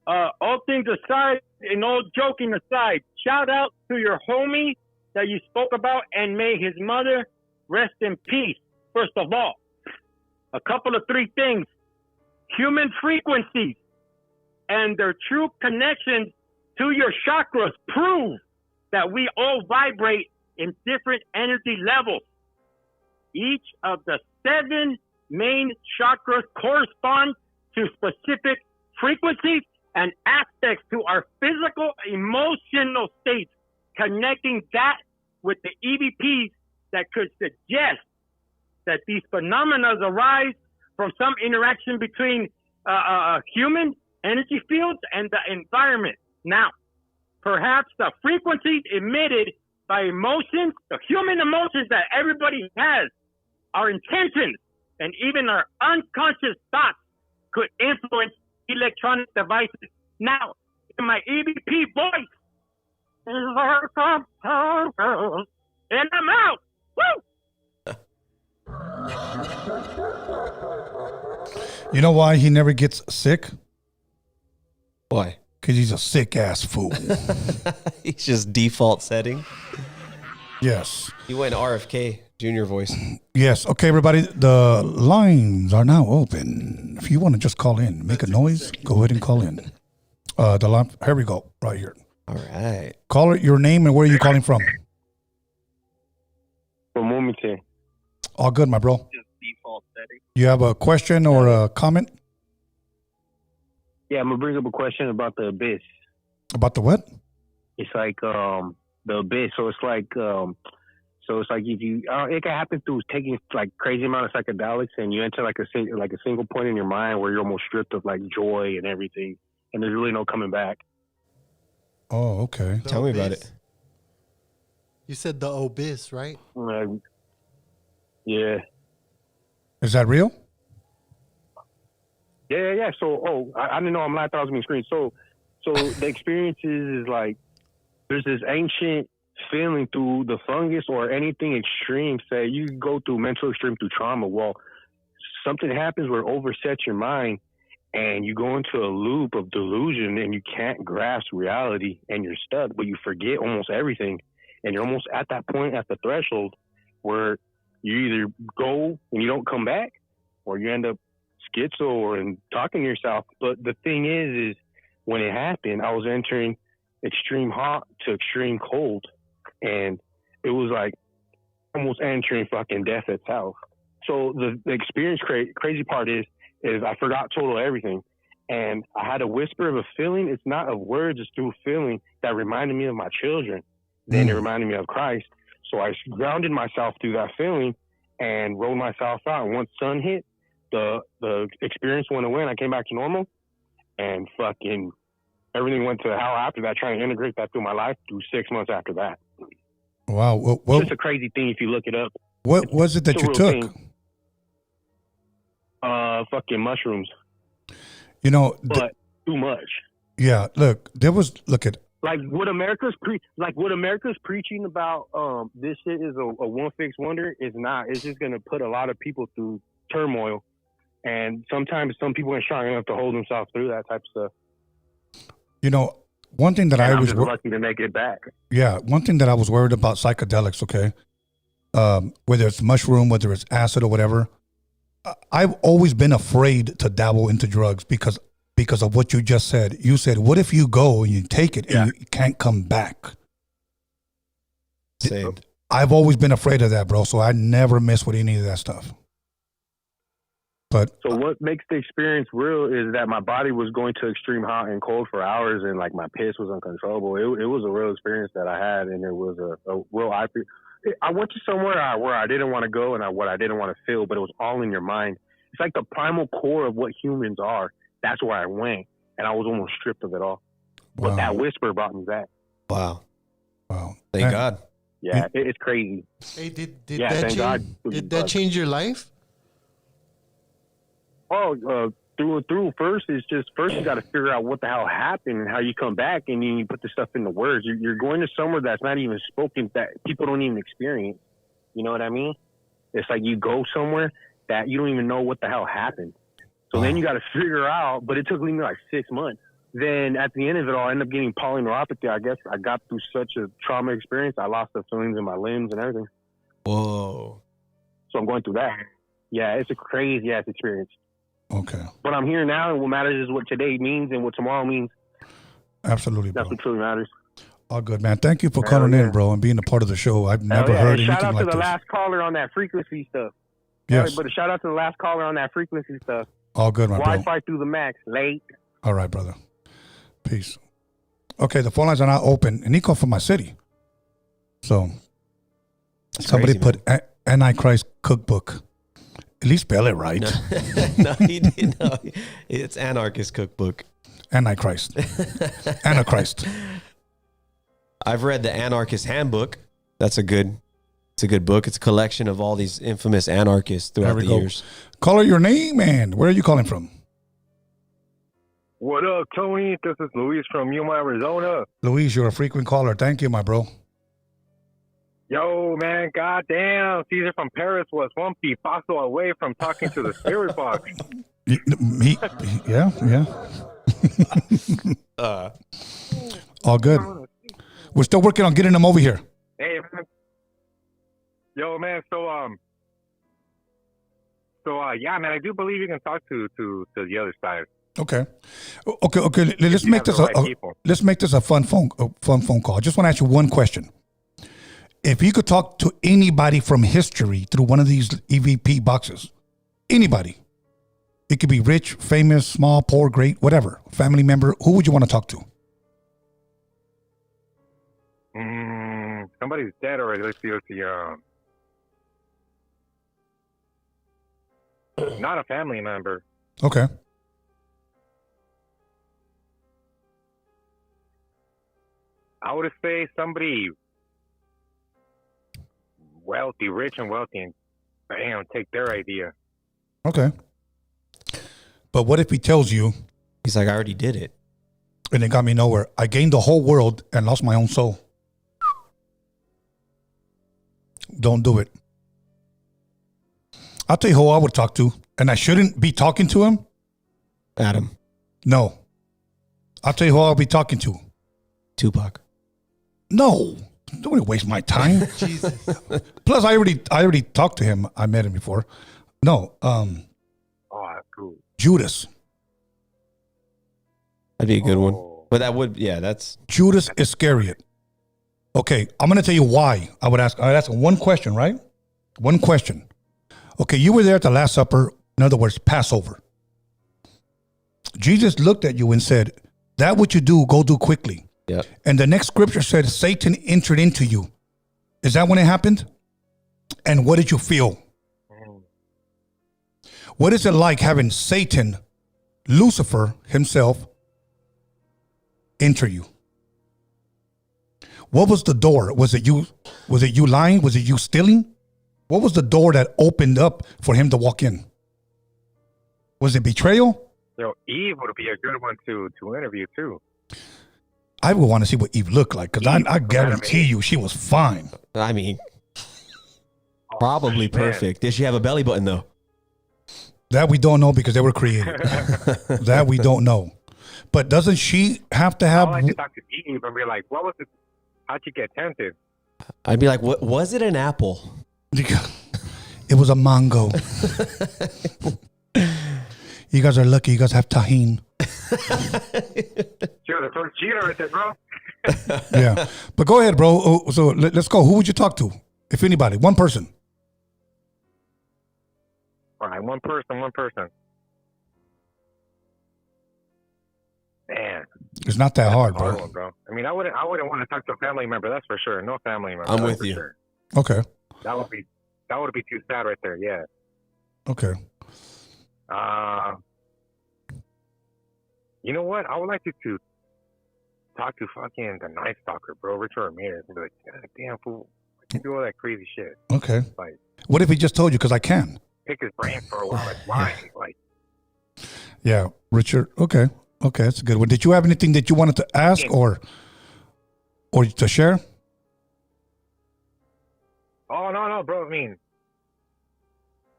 all things aside and all joking aside, shout out to your homie that you spoke about, and may his mother rest in peace. First of all, a couple of 3 things. Human frequencies and their true connections to your chakras prove that we all vibrate in different energy levels. Each of the 7 main chakras correspond to specific frequencies and aspects to our physical, emotional states, connecting that with the EVPs that could suggest that these phenomena arise from some interaction between human energy fields and the environment. Now, perhaps the frequencies emitted by emotions, the human emotions that everybody has, our intentions, and even our unconscious thoughts could influence electronic devices. Now, in my EVP voice, and I'm out. Woo! You know why he never gets sick? Why? Because he's a sick ass fool. He's just default setting. Yes. He went RFK, junior voice. Yes. Okay, everybody. The lines are now open. If you want to just call in, make a noise, go ahead and call in. The line. Here we go. Right here. All right. Call it your name and where are you calling from? From Wilmington. All good, my bro. Just default setting. You have a question or a comment Yeah, I'm gonna bring up a question about the abyss. about the what? It's like the abyss. So it's like if you it can happen through taking like crazy amount of psychedelics and you enter like a single point in your mind where you're almost stripped of like joy and everything, and there's really no coming back. Oh, okay. Tell me about it. You said the abyss, right? Yeah. Is that real? Yeah. So, I didn't know. I thought I was being screened. So the experience is like there's this ancient feeling through the fungus or anything extreme. Say you go through mental extreme through trauma. Well, something happens where it oversets your mind, and you go into a loop of delusion, and you can't grasp reality, and you're stuck. But you forget almost everything, and you're almost at that point at the threshold where you either go and you don't come back, or you end up schizo and talking to yourself. But the thing is when it happened, I was entering extreme hot to extreme cold, and it was like almost entering fucking death itself. So the experience crazy part is I forgot total everything, and I had a whisper of a feeling. It's not of words, it's through a feeling that reminded me of my children. Then it reminded me of Christ. So I grounded myself through that feeling and rolled myself out. And once sun hit, the experience went away, and I came back to normal, and fucking everything went to hell after that, trying to integrate that through my life through 6 months after that. Wow. It's just a crazy thing if you look it up. What was it that It's a you real took? thing. Fucking mushrooms. You know, But too much. yeah, look at Like what America's preaching about this shit is a one fix wonder is not. It's just gonna put a lot of people through turmoil, and sometimes some people ain't strong enough to hold themselves through that type of stuff. you know, one thing that And I I'm was just lucky to make it back. yeah, one thing that I was worried about psychedelics, okay? Whether it's mushroom, whether it's acid or whatever, I've always been afraid to dabble into drugs because of what you just said. You said, what if you go and you take it and you can't come back? Same. I've always been afraid of that, bro. So I never mess with any of that stuff. But So what makes the experience real is that my body was going to extreme hot and cold for hours, and like my piss was uncontrollable. It was a real experience that I had, and it was a real eye. I went to somewhere where I didn't want to go and what I didn't want to feel, but it was all in your mind. It's like the primal core of what humans are. That's where I went, and I was almost stripped of it all. wow. But that whisper brought me back. Wow. Wow. Thank Man, God. Yeah, it's crazy. Hey, did Yeah, that thank God. change? Did that change your life? Oh, through and through. First you got to figure out what the hell happened and how you come back, and then you put the stuff into words. You're going to somewhere that's not even spoken, that people don't even experience. You know what I mean? It's like you go somewhere that you don't even know what the hell happened. So then you got to figure out, but it took me like 6 months. Then at the end of it all, I ended up getting polyneuropathy. I guess I got through such a trauma experience. I lost the feelings in my limbs and everything. Whoa. So I'm going through that. Yeah, it's a crazy ass experience. Okay. But I'm here now, and what matters is what today means and what tomorrow means. Absolutely, bro. That's what truly matters. All good, man. Thank you for calling in, bro, and being a part of the show. I've never heard and anything shout out like to the this. last caller on that frequency stuff. Yes. But a shout out to the last caller on that frequency stuff. All good, my bro. Wi-Fi through the max. Late. All right, brother. Peace. Okay, the phone lines are not open, and he called from my city. So somebody crazy, put Antichrist cookbook. At least spell it right. No, he didn't. No, it's Anarchist Cookbook. Antichrist. Antichrist. I've read the Anarchist Handbook. It's a good book. It's a collection of all these infamous anarchists throughout the years. Caller, your name and where are you calling from? What up, Tony? This is Luis from Yuma, Arizona. Luis, you're a frequent caller. Thank you, my bro. Yo, man, goddamn. Caesar from Paris was one paso away from talking to the spirit box. Yeah. All good. We're still working on getting them over here. Hey, man. Yo, man, yeah, man, I do believe you can talk to the other side. Okay. Let's make this a fun phone call. I just want to ask you one question. If you could talk to anybody from history through one of these EVP boxes, anybody, it could be rich, famous, small, poor, great, whatever, family member, who would you want to talk to? Somebody's dead already. Let's see. Not a family member. Okay. I would say somebody wealthy, rich and wealthy, and bam, take their idea. Okay. But what if he tells you, he's like, I already did it, and it got me nowhere. I gained the whole world and lost my own soul. Don't do it. I'll tell you who I would talk to, and I shouldn't be talking to him. Adam. No. I'll tell you who I'll be talking to. Tupac. No. Don't waste my time. Jesus. Plus, I already talked to him. I met him before. No. Oh, that's cool. Judas. That'd be a good one. But that would, that's Judas Iscariot. Okay, I'm going to tell you why I would ask one question, right? One question. Okay, you were there at the Last Supper, in other words, Passover. Jesus looked at you and said, that what you do, go do quickly. Yep. And the next scripture said, Satan entered into you. Is that when it happened? And what did you feel? What is it like having Satan, Lucifer himself, enter you? What was the door? Was it you lying? Was it you stealing? What was the door that opened up for him to walk in? Was it betrayal? Yo, Eve would be a good one to interview too. I would want to see what Eve looked like, because I guarantee you she was fine. I mean, probably perfect. Did she have a belly button though? That we don't know because they were created. That we don't know. But doesn't she have to have? I like to talk to Eve and be like, what was it? How'd you get tempted? I'd be like, what was it? An apple? It was a mango. You guys are lucky. You guys have tahini. Sure, the first cheater right there, bro. Yeah. But go ahead, bro. So let's go. Who would you talk to? If anybody. One person. All right, one person. Man. It's not that hard, bro. One, bro. I mean, I wouldn't want to talk to a family member, that's for sure. No family member. I'm with you. Sure. Okay. That would be too sad right there, yeah. Okay. You know what? I would like to talk to fucking the Night Stalker, bro, Richard Ramirez, and be like, God damn fool, I can do all that crazy shit. Okay. Like, what if he just told you? Because I can. pick his brain for a while. Like, why? Like, yeah, Richard. Okay, that's a good one. Did you have anything that you wanted to ask or to share? oh no, bro. I mean,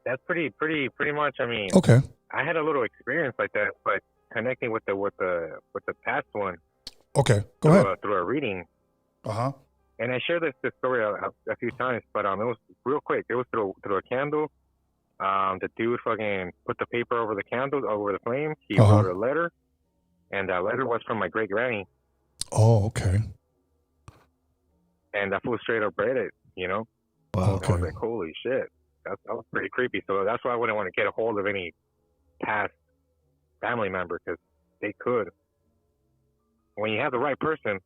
that's pretty much. I mean, Okay. I had a little experience like that, but connecting with the past one. Okay, go ahead. Through a reading. And I shared this story a few times, but it was real quick. It was through a candle. The dude fucking put the paper over the candle, over the flame. He wrote a letter, and that letter was from my great granny. Oh, okay. And that fool straight up read it, you know. Wow. I was like, holy shit. that was pretty creepy. So that's why I wouldn't want to get a hold of any past family member, because they could. When you have the right person,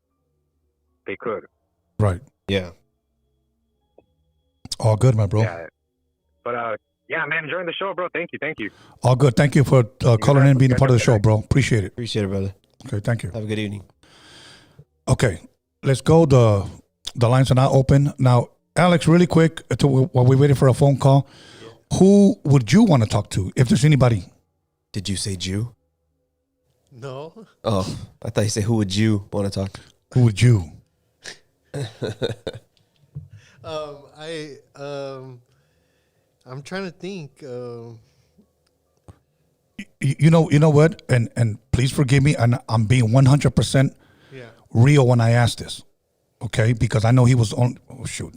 they could. Right. Yeah. All good, my bro. Yeah. But yeah, man, enjoying the show, bro. Thank you. All good. Thank you for calling in and being a part of the show, bro. Appreciate it. Appreciate it, brother. Okay, thank you. Have a good evening. Okay, let's go. The lines are now open. Now, Alex, really quick, while we're waiting for a phone call, who would you want to talk to if there's anybody? Did you say Jew? No. Oh, I thought you said who would you want to talk to? Who would you? I'm trying to think. You know what? And please forgive me. And I'm being 100% real when I ask this. Okay, because I know he was on. Oh shoot!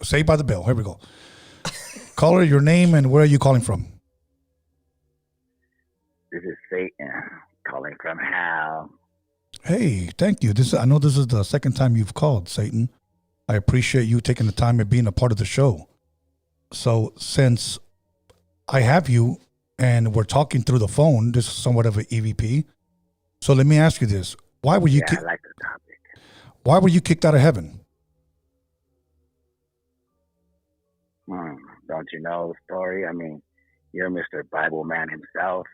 Saved by the Bell. Here we go. Caller, your name and where are you calling from? This is Satan calling from Hal. Hey, thank you. I know this is the second time you've called, Satan. I appreciate you taking the time and being a part of the show. So since I have you and we're talking through the phone, this is somewhat of an EVP. So let me ask you this: why were you? I like the topic. Why were you kicked out of heaven? Don't you know the story? I mean, you're Mr. Bible Man himself.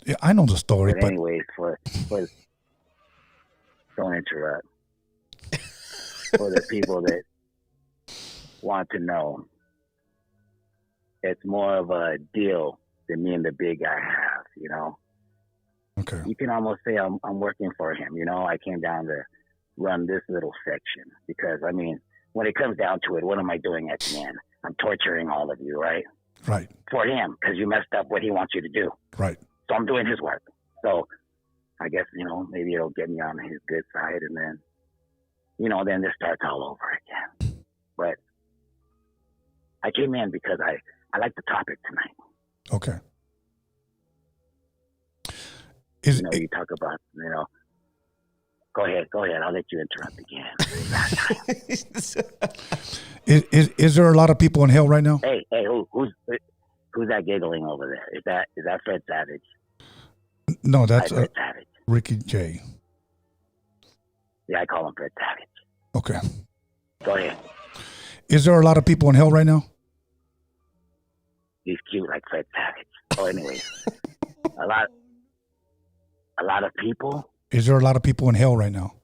Yeah, I know the story, but anyways, for don't interrupt. For the people that want to know, it's more of a deal than me and the big guy have, you know. Okay. You can almost say I'm working for him, you know. I came down to run this little section because, I mean, when it comes down to it, what am I doing at the end? I'm torturing all of you, right? Right. For him, because you messed up what he wants you to do. Right. So I'm doing his work. So I guess, you know, maybe it'll get me on his good side, and then, you know, then this starts all over again. But I came in because I like the topic tonight. Okay. You talk about, you know, go ahead. I'll let you interrupt again. Is there a lot of people in hell right now? Hey, who's that giggling over there? Is that Fred Savage? No, that's Fred Savage. Ricky J. Yeah, I call him Fred Savage. Okay. Go ahead. Is there a lot of people in hell right now? He's cute like Fred Savage. Oh, anyways, a lot of people. Is there a lot of people in hell right now?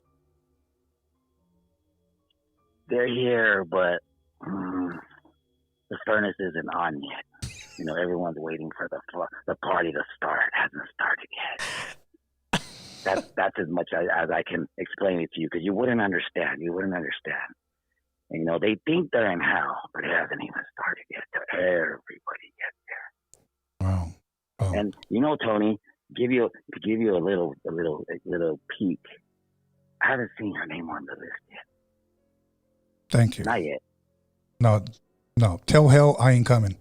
They're here, but the furnace isn't on yet. You know, everyone's waiting for the party to start. It hasn't started yet. That's as much as I can explain it to you, because you wouldn't understand. And, you know, they think they're in hell, but it hasn't even started yet. So everybody gets there. Wow. Oh. And you know, Tony, to give you a little peek. I haven't seen her name on the list yet. Thank you. Not yet. No. Tell hell I ain't coming.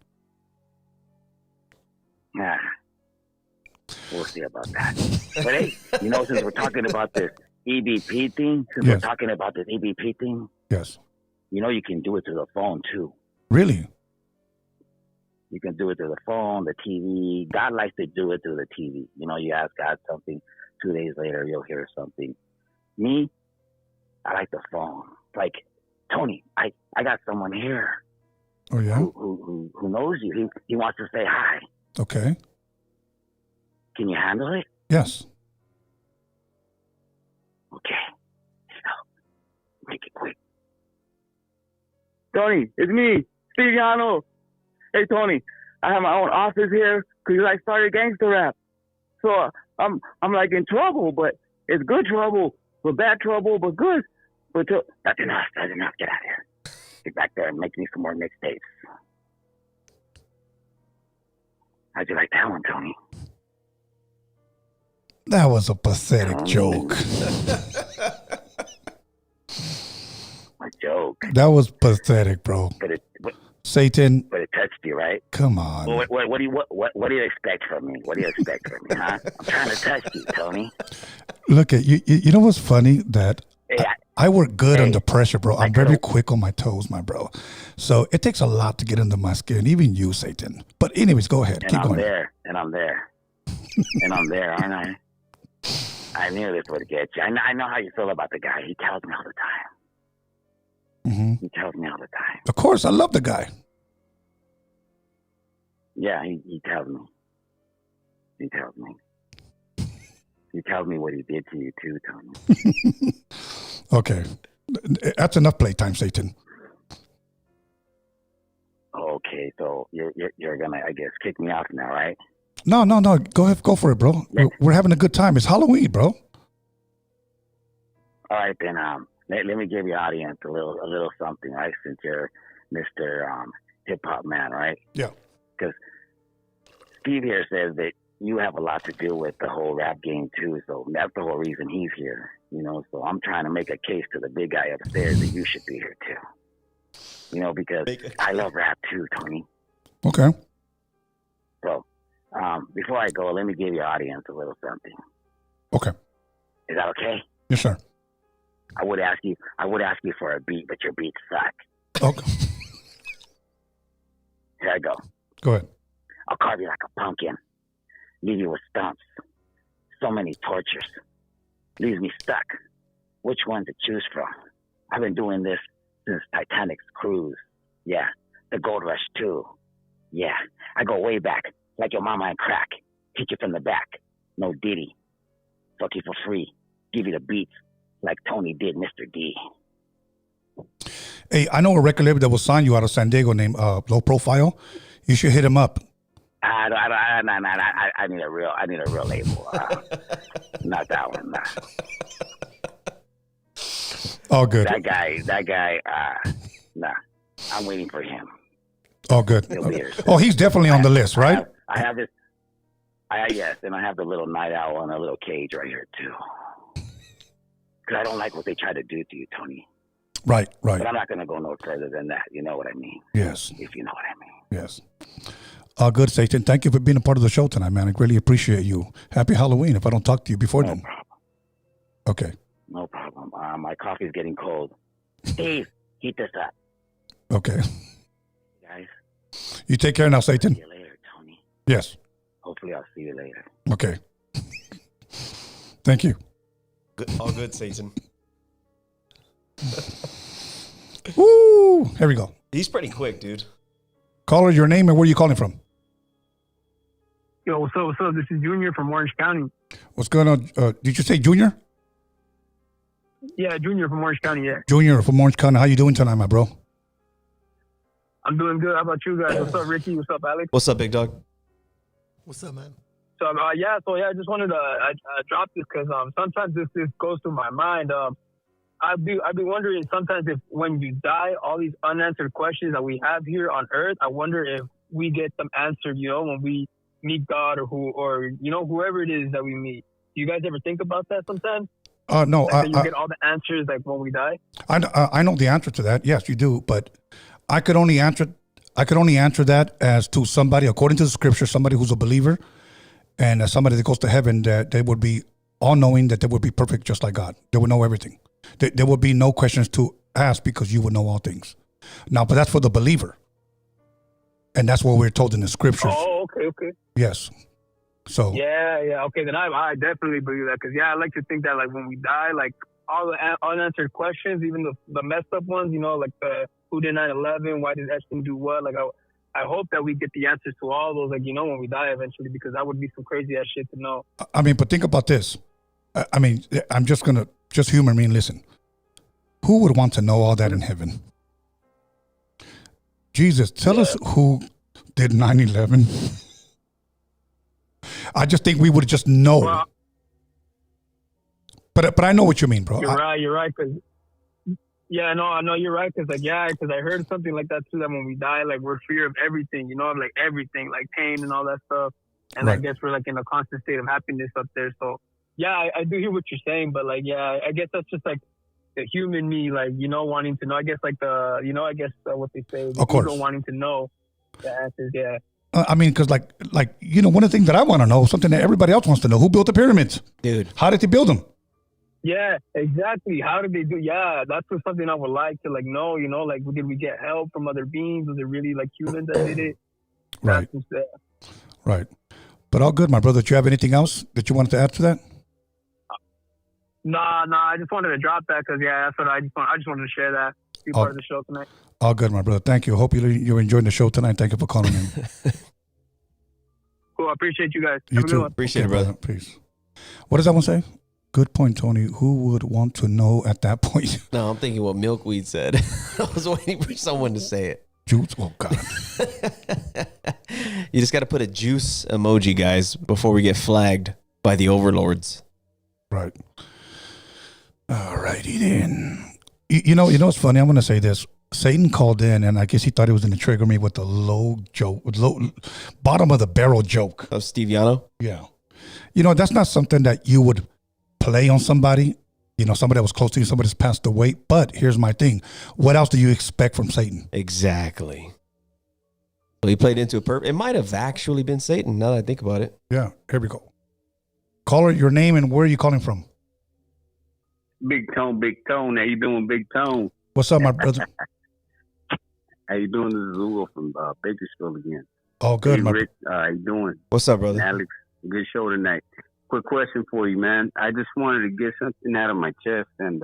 Nah. We'll see about that. But hey, you know, since we're talking about this EVP thing, Yes. You know, you can do it through the phone too. Really? You can do it through the phone, the TV. God likes to do it through the TV. You know, you ask God something, 2 days later you'll hear something. Me, I like the phone. Like, Tony, I got someone here. Oh yeah. Who knows you? He wants to say hi. Okay. Can you handle it? Yes. Okay. So, make it quick. Tony, it's me, Steve. Hey, Tony, I have my own office here because I started gangster rap. So I'm like in trouble, but it's good trouble, but bad trouble, but good. But that's enough. Get out of here. Get back there and make me some more mixtapes. How'd you like that one, Tony? That was a pathetic joke. A joke. That was pathetic, bro. Satan. But it touched you, right? Come on. Well, what do you expect from me? Huh? I'm trying to touch you, Tony. Look at you. You know what's funny? That hey, I work good under pressure, bro. I'm very quick on my toes, my bro. So it takes a lot to get under my skin, even you, Satan. But anyways, go ahead. Keep going. And I'm there. And I'm there, aren't I? I knew this would get you. I know how you feel about the guy. He tells me all the time. Mm-hmm. He tells me all the time. Of course, I love the guy. Yeah, he tells me. He tells me. He tells me what he did to you too, Tony. Okay. That's enough playtime, Satan. Okay, so you're gonna, I guess, kick me off now, right? No. Go ahead, go for it, bro. We're having a good time. It's Halloween, bro. All right, then. Let me give your audience a little something, right? Since you're Mr. Hip Hop Man, right? Yeah. Because Steve here says that you have a lot to do with the whole rap game too, so that's the whole reason he's here. You know, so I'm trying to make a case to the big guy upstairs that you should be here too. You know, because I love rap too, Tony. Okay. So, before I go, let me give your audience a little something. Okay. Is that okay? Yes, sir. I would ask you for a beat, but your beats suck. Okay. Here I go. Go ahead. I'll carve you like a pumpkin. Leave you with stumps. So many tortures. Leaves me stuck. Which one to choose from? I've been doing this since Titanic's cruise. Yeah. The Gold Rush too. Yeah. I go way back. Like your mama and crack. Hit you from the back. No Diddy. Fuck you for free. Give you the beats. Like Tony did Mr. D. Hey, I know a record label that will sign you out of San Diego named Low Profile. You should hit him up. I need a real label. Not that one. Nah. All good. That guy. Nah. I'm waiting for him. All good. Oh, he's definitely on the list, right? I have this. Yes, and I have the little night owl in a little cage right here too. Because I don't like what they try to do to you, Tony. Right. But I'm not going to go no further than that. You know what I mean? Yes. If you know what I mean. Yes. Good, Satan. Thank you for being a part of the show tonight, man. I really appreciate you. Happy Halloween if I don't talk to you before then. Problem. Okay. No problem. My coffee's getting cold. Steve, heat this up. Okay. Guys. You take care now, Satan. See you later, Tony. Yes. Hopefully I'll see you later. Okay. Thank you. Good, all good, Satan. Woo! Here we go. He's pretty quick, dude. Caller, your name and where are you calling from? Yo, what's up? This is Junior from Orange County. What's going on? Did you say Junior? Yeah, Junior from Orange County, yeah. Junior from Orange County. How you doing tonight, my bro? I'm doing good. How about you guys? What's up, Ricky? What's up, Alex? What's up, big dog? What's up, man? So, I just wanted to drop this because sometimes this goes through my mind. I'd be wondering sometimes if when you die, all these unanswered questions that we have here on Earth, I wonder if we get them answered, you know, when we meet God or whoever it is that we meet. Do you guys ever think about that sometimes? No. Like you get all the answers like when we die? I know the answer to that. Yes, you do. But I could only answer that as to somebody, according to the scripture, somebody who's a believer and somebody that goes to heaven, that they would be all knowing, that they would be perfect just like God. They would know everything. There would be no questions to ask because you would know all things. Now, but that's for the believer. And that's what we're told in the scriptures. Oh, okay. Yes. So. Yeah. Okay, then I definitely believe that because, I like to think that, like, when we die, like, all the unanswered questions, even the messed up ones, you know, like the who did 9/11, why did Epstein do what? Like, I hope that we get the answers to all those, like, you know, when we die eventually, because that would be some crazy ass shit to know. I mean, but think about this. I mean, I'm just going to humor me and listen. Who would want to know all that in heaven? Jesus, tell us who did 9/11. I just think we would just know. Well, but I know what you mean, bro. You're right. Cause, I know you're right. Because I heard something like that too. That when we die, like we're free of everything. You know, like everything, like pain and all that stuff. And right. I guess we're like in a constant state of happiness up there. So I do hear what you're saying. But like, I guess that's just like the human me, like, you know, wanting to know. I guess like what they say, of course, people wanting to know the answers. Yeah. I mean, because like you know, one of the things that I want to know, something that everybody else wants to know: who built the pyramids, dude? How did they build them? Yeah, exactly. How did they do? Yeah, that's just something I would like to know. Like, did we get help from other beings? Was it really like humans that did it? Right. That's just, Right. But all good, my brother. Do you have anything else that you wanted to add to that? Nah. I just wanted to drop that because that's what I just wanted to share that. Be part of the show tonight. All good, my brother. Thank you. Hope you're enjoying the show tonight. Thank you for calling in. Cool. I appreciate you guys. You Have a good too. one. Appreciate it, brother. Peace. What does that one say? Good point, Tony. Who would want to know at that point? No, I'm thinking what Milkweed said. I was waiting for someone to say it. Juice? Oh, God. You just got to put a juice emoji, guys, before we get flagged by the overlords. Right. All righty then. You know what's funny? I'm going to say this. Satan called in, and I guess he thought he was going to trigger me with the bottom of the barrel joke. Of Steve Yano? Yeah. That's not something that you would play on somebody, somebody that was close to you, somebody that's passed away. But here's my thing. What else do you expect from Satan? Exactly. So he played into a It might have actually been Satan, now that I think about it. Yeah, here we go. Caller, your name and where are you calling from? Big Tone. How you doing, Big Tone? What's up, my brother? How you doing? This is Hugo from Bakersfield again. Oh, good, hey, Rick, how you doing? What's up, brother? Alex, good show tonight. Quick question for you, man. I just wanted to get something out of my chest, and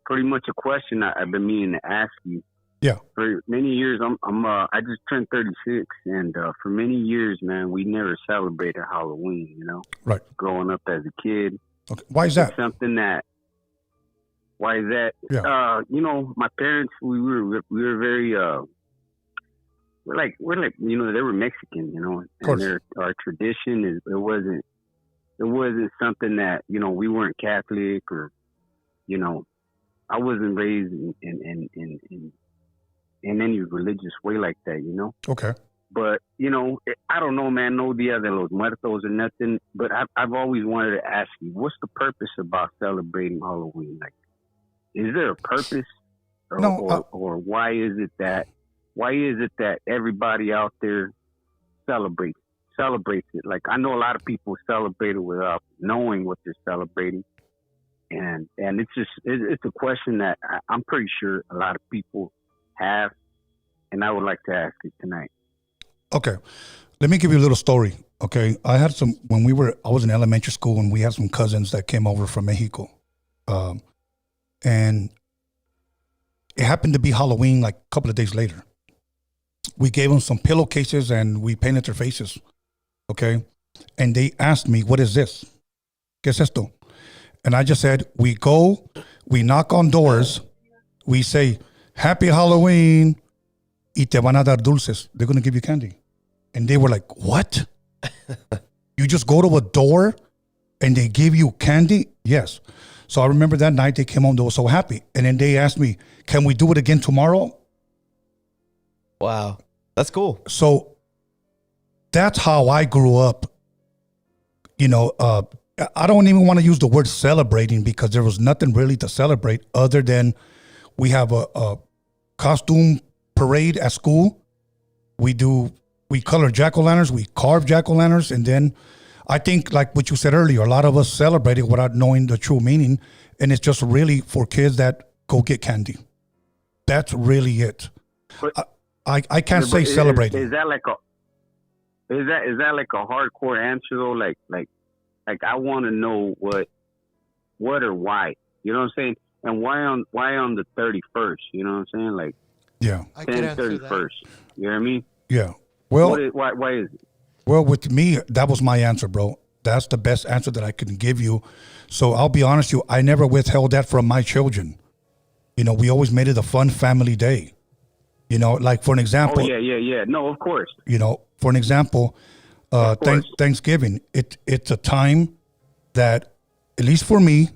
pretty much a question I've been meaning to ask you. Yeah. For many years, I just turned 36, and for many years, man, we never celebrated Halloween. Right. Growing up as a kid. Okay. Why is that? It's something that. Why is that? Yeah. My parents, we were very we're like they were Mexican, and our tradition is it wasn't something that we weren't Catholic or I wasn't raised in any religious way like that, Okay. But I don't know, man, no Dia de los Muertos or nothing. But I've always wanted to ask you, what's the purpose about celebrating Halloween? Like, is there a purpose, or why is it that everybody out there celebrates it? Like, I know a lot of people celebrate it without knowing what they're celebrating, and it's a question that I'm pretty sure a lot of people have, and I would like to ask it tonight. Okay, let me give you a little story. Okay, I was in elementary school and we had some cousins that came over from Mexico. And it happened to be Halloween like a couple of days later. We gave them some pillowcases and we painted their faces. Okay. And they asked me, what is this? ¿Qué es esto? And I just said, we knock on doors, we say, Happy Halloween, y te van a dar dulces. They're going to give you candy. And they were like, what? You just go to a door and they give you candy? Yes. So I remember that night they came home, they were so happy. And then they asked me, can we do it again tomorrow? Wow. That's cool. So that's how I grew up. I don't even want to use the word celebrating because there was nothing really to celebrate other than we have a costume parade at school. We color jack-o'-lanterns, we carve jack-o'-lanterns, and then I think, like what you said earlier, a lot of us celebrate it without knowing the true meaning, and it's just really for kids that go get candy. That's really it. But, I can't say celebrating. Is that like a hardcore answer though? Like I want to know what or why. You know what I'm saying? And why on the 31st? You know what I'm saying? Like, yeah, 31st. You know what I mean? Yeah. Well, why is it? Well, with me, that was my answer, bro. That's the best answer that I can give you. So I'll be honest with you, I never withheld that from my children. We always made it a fun family day. Like for an example. Oh, yeah. No, of course. For an example, Thanksgiving, it's a time that, at least for me,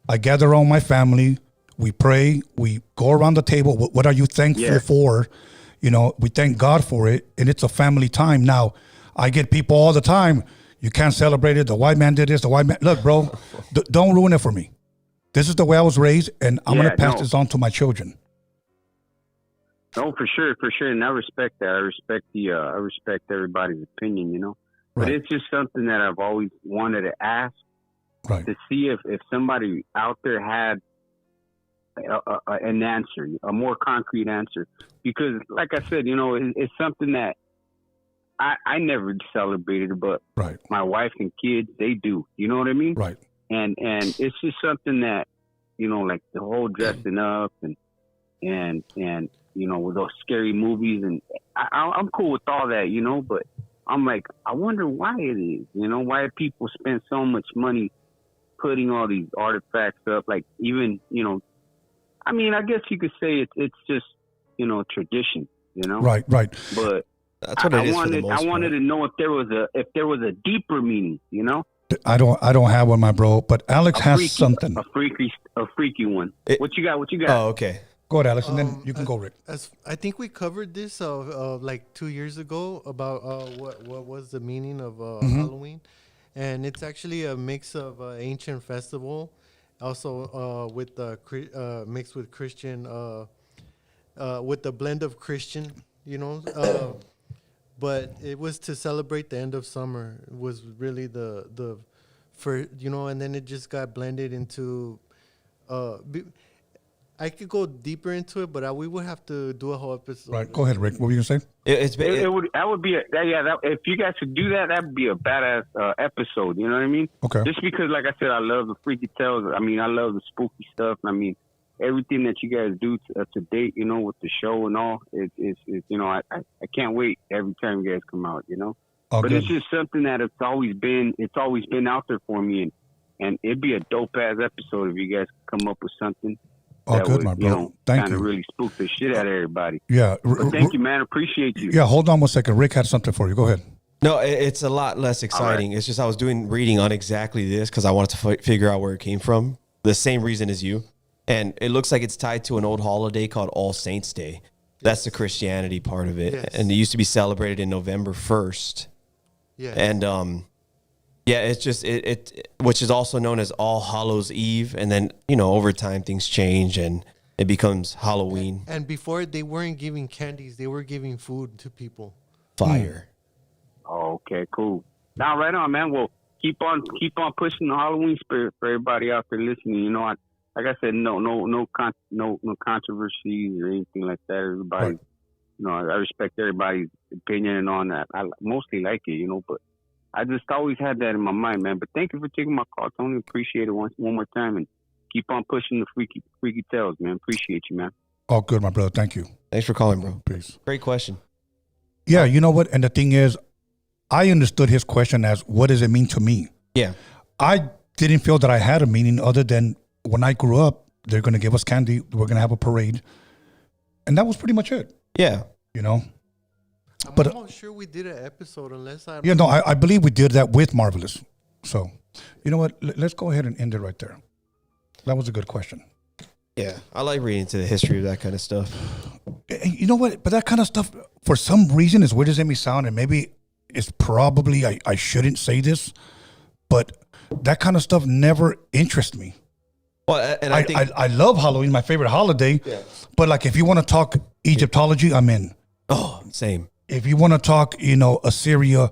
I gather around my family, we pray, we go around the table. What are you thankful for? We thank God for it, and it's a family time. Now, I get people all the time, you can't celebrate it, the white man did this, look, bro, don't ruin it for me. This is the way I was raised, and I'm going to pass this on to my children. No, for sure, and I respect that. I respect everybody's opinion, Right. But it's just something that I've always wanted to ask, Right. to see if somebody out there had an answer, a more concrete answer. Because, like I said, it's something that I never celebrated, but right. my wife and kids, they do. You know what I mean? Right. And it's just something that, like the whole dressing up and with those scary movies, and I'm cool with all that, but I'm like, I wonder why it is, why people spend so much money putting all these artifacts up, like even, I mean, I guess you could say it's just, tradition, Right. But that's what it is for the most I wanted to know if there was a deeper meaning, I don't have one, my bro, but Alex has something. A freaky one. What you got? Oh, okay. Go ahead, Alex, and then you can go, Rick. I think we covered this like 2 years ago about what was the meaning of Halloween, and it's actually a mix of ancient festival, also with mixed with Christian, with the blend of Christian, but it was to celebrate the end of summer. It was really the first, and then it just got blended into. I could go deeper into it, but we would have to do a whole episode. Right. Go ahead, Rick. What were you gonna say? If you guys could do that, that'd be a badass episode. You know what I mean? Okay. Just because, like I said, I love the freaky tales. I mean, I love the spooky stuff. I mean, everything that you guys do to date, with the show and all, it's I can't wait every time you guys come out. Oh, but good. it's just something that it's always been out there for me, and it'd be a dope ass episode if you guys could come up with something. Oh, that good, would, my bro. Thank kind of you. really spook the shit out of everybody. Yeah. But thank you, man. Appreciate you. Yeah. Hold on 1 second. Rick had something for you. Go ahead. No, it's a lot less exciting. Right. It's just I was reading on exactly this because I wanted to figure out where it came from. The same reason as you. And it looks like it's tied to an old holiday called All Saints Day. That's the Christianity part of it. Yes. And it used to be celebrated in November 1st. Yeah. And yeah, it's just it which is also known as All Hallows Eve. And then, over time things change and it becomes Halloween. And before, they weren't giving candies; they were giving food to people. Fire. Oh, okay, cool. Now, right on, man. Well, keep on pushing the Halloween spirit for everybody out there listening. Like I said, no controversies or anything like that. Everybody, right. I respect everybody's opinion and on that. I mostly like it, but I just always had that in my mind, man. But thank you for taking my call, Tony. Appreciate it one more time, and keep on pushing the freaky tales, man. Appreciate you, man. Oh, good, my brother. Thank you. Thanks for calling, bro. Peace. Great question. Yeah, you know what? And the thing is, I understood his question as, what does it mean to me? Yeah. I didn't feel that I had a meaning other than when I grew up, they're going to give us candy. We're going to have a parade. And that was pretty much it. Yeah. I'm almost sure we did an episode unless I... Yeah, no, I believe we did that with Marvelous. So, you know what? Let's go ahead and end it right there. That was a good question. Yeah. I like reading into the history of that kind of stuff. You know what? But that kind of stuff, for some reason, as weird as it may sound, and maybe it's probably, I shouldn't say this, but that kind of stuff never interests me. Well, and I think I love Halloween, my favorite holiday. Yeah. But like, if you want to talk Egyptology, I'm in. Oh, same. If you want to talk, Assyria,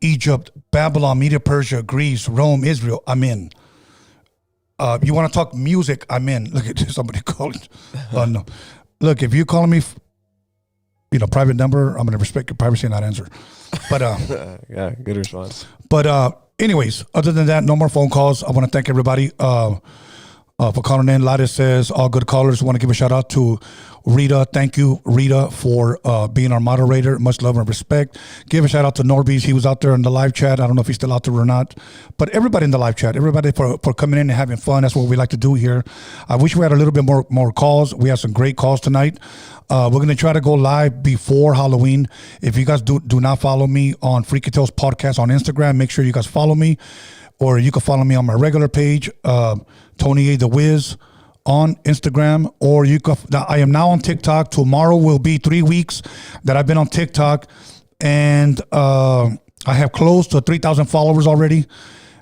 Egypt, Babylon, Media, Persia, Greece, Rome, Israel, I'm in. You want to talk music, I'm in. Look at somebody calling. No. Look, if you're calling me, private number, I'm going to respect your privacy and not answer. But yeah, good response. But anyways, other than that, no more phone calls. I want to thank everybody for calling in. Lattice says, all good callers. Want to give a shout out to Rita. Thank you, Rita, for being our moderator. Much love and respect. Give a shout out to Norbies. He was out there in the live chat. I don't know if he's still out there or not. But everybody in the live chat, everybody for coming in and having fun. That's what we like to do here. I wish we had a little bit more calls. We had some great calls tonight. We're going to try to go live before Halloween. If you guys do not follow me on Freaky Tales Podcast on Instagram, make sure you guys follow me. Or you can follow me on my regular page, Tony A. The Wiz, on Instagram. Or you can. I am now on TikTok. Tomorrow will be 3 weeks that I've been on TikTok. And I have close to 3,000 followers already.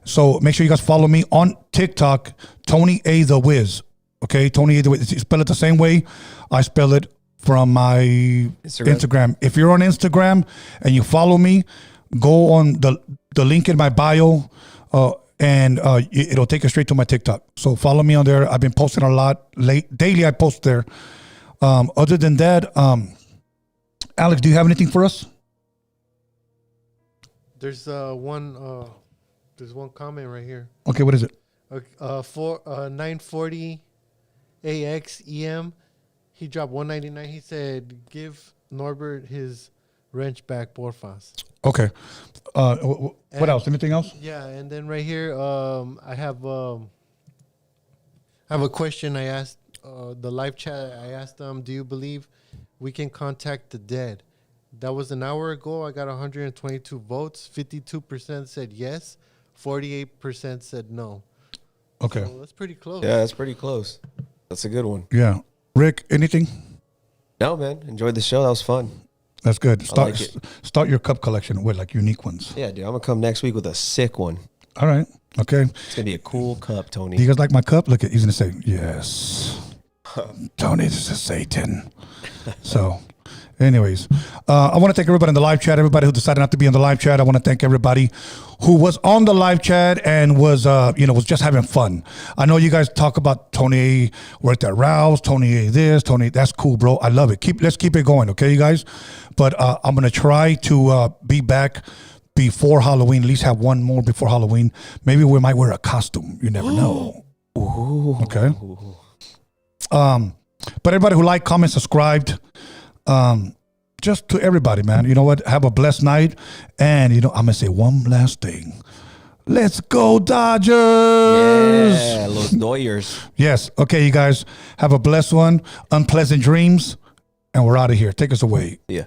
So make sure you guys follow me on TikTok, Tony A. The Wiz. Okay, Tony A. The Wiz. Spell it the same way I spell it from my Instagram. If you're on Instagram and you follow me, go on the link in my bio and it'll take you straight to my TikTok. So follow me on there. I've been posting a lot. Daily I post there. Other than that, Alex, do you have anything for us? There's one comment right here. Okay, what is it? For 940 AX EM, he dropped 199. He said, "Give Norbert his wrench back, porfas." Okay. What else? Anything else? Yeah, and then right here, I have a question. I asked the live chat. I asked them, "Do you believe we can contact the dead?" That was an hour ago. I got 122 votes. 52% said yes. 48% said no. Okay. So that's pretty close. Yeah, that's pretty close. That's a good one. Yeah. Rick, anything? No, man. Enjoyed the show. That was fun. That's good. Like Start your cup collection with like unique ones. Yeah, dude. I'm going to come next week with a sick one. All right. Okay. It's going to be a cool cup, Tony. Do you guys like my cup? Look, he's going to say, yes. Tony, this is Satan. So, anyways, I want to thank everybody in the live chat, everybody who decided not to be on the live chat. I want to thank everybody who was on the live chat and was just having fun. I know you guys talk about Tony worked at Rouse, Tony this, Tony, that's cool, bro. I love it. Let's keep it going, okay, you guys? But I'm going to try to be back before Halloween, at least have one more before Halloween. Maybe we might wear a costume. You never know. Ooh. Okay. But everybody who liked, comment, subscribed, just to everybody, man. You know what? Have a blessed night. And, I'm going to say one last thing. Let's go, Dodgers. Yeah, Los Doyers. Yes. Okay, you guys. Have a blessed one. Unpleasant dreams. And we're out of here. Take us away. Yeah.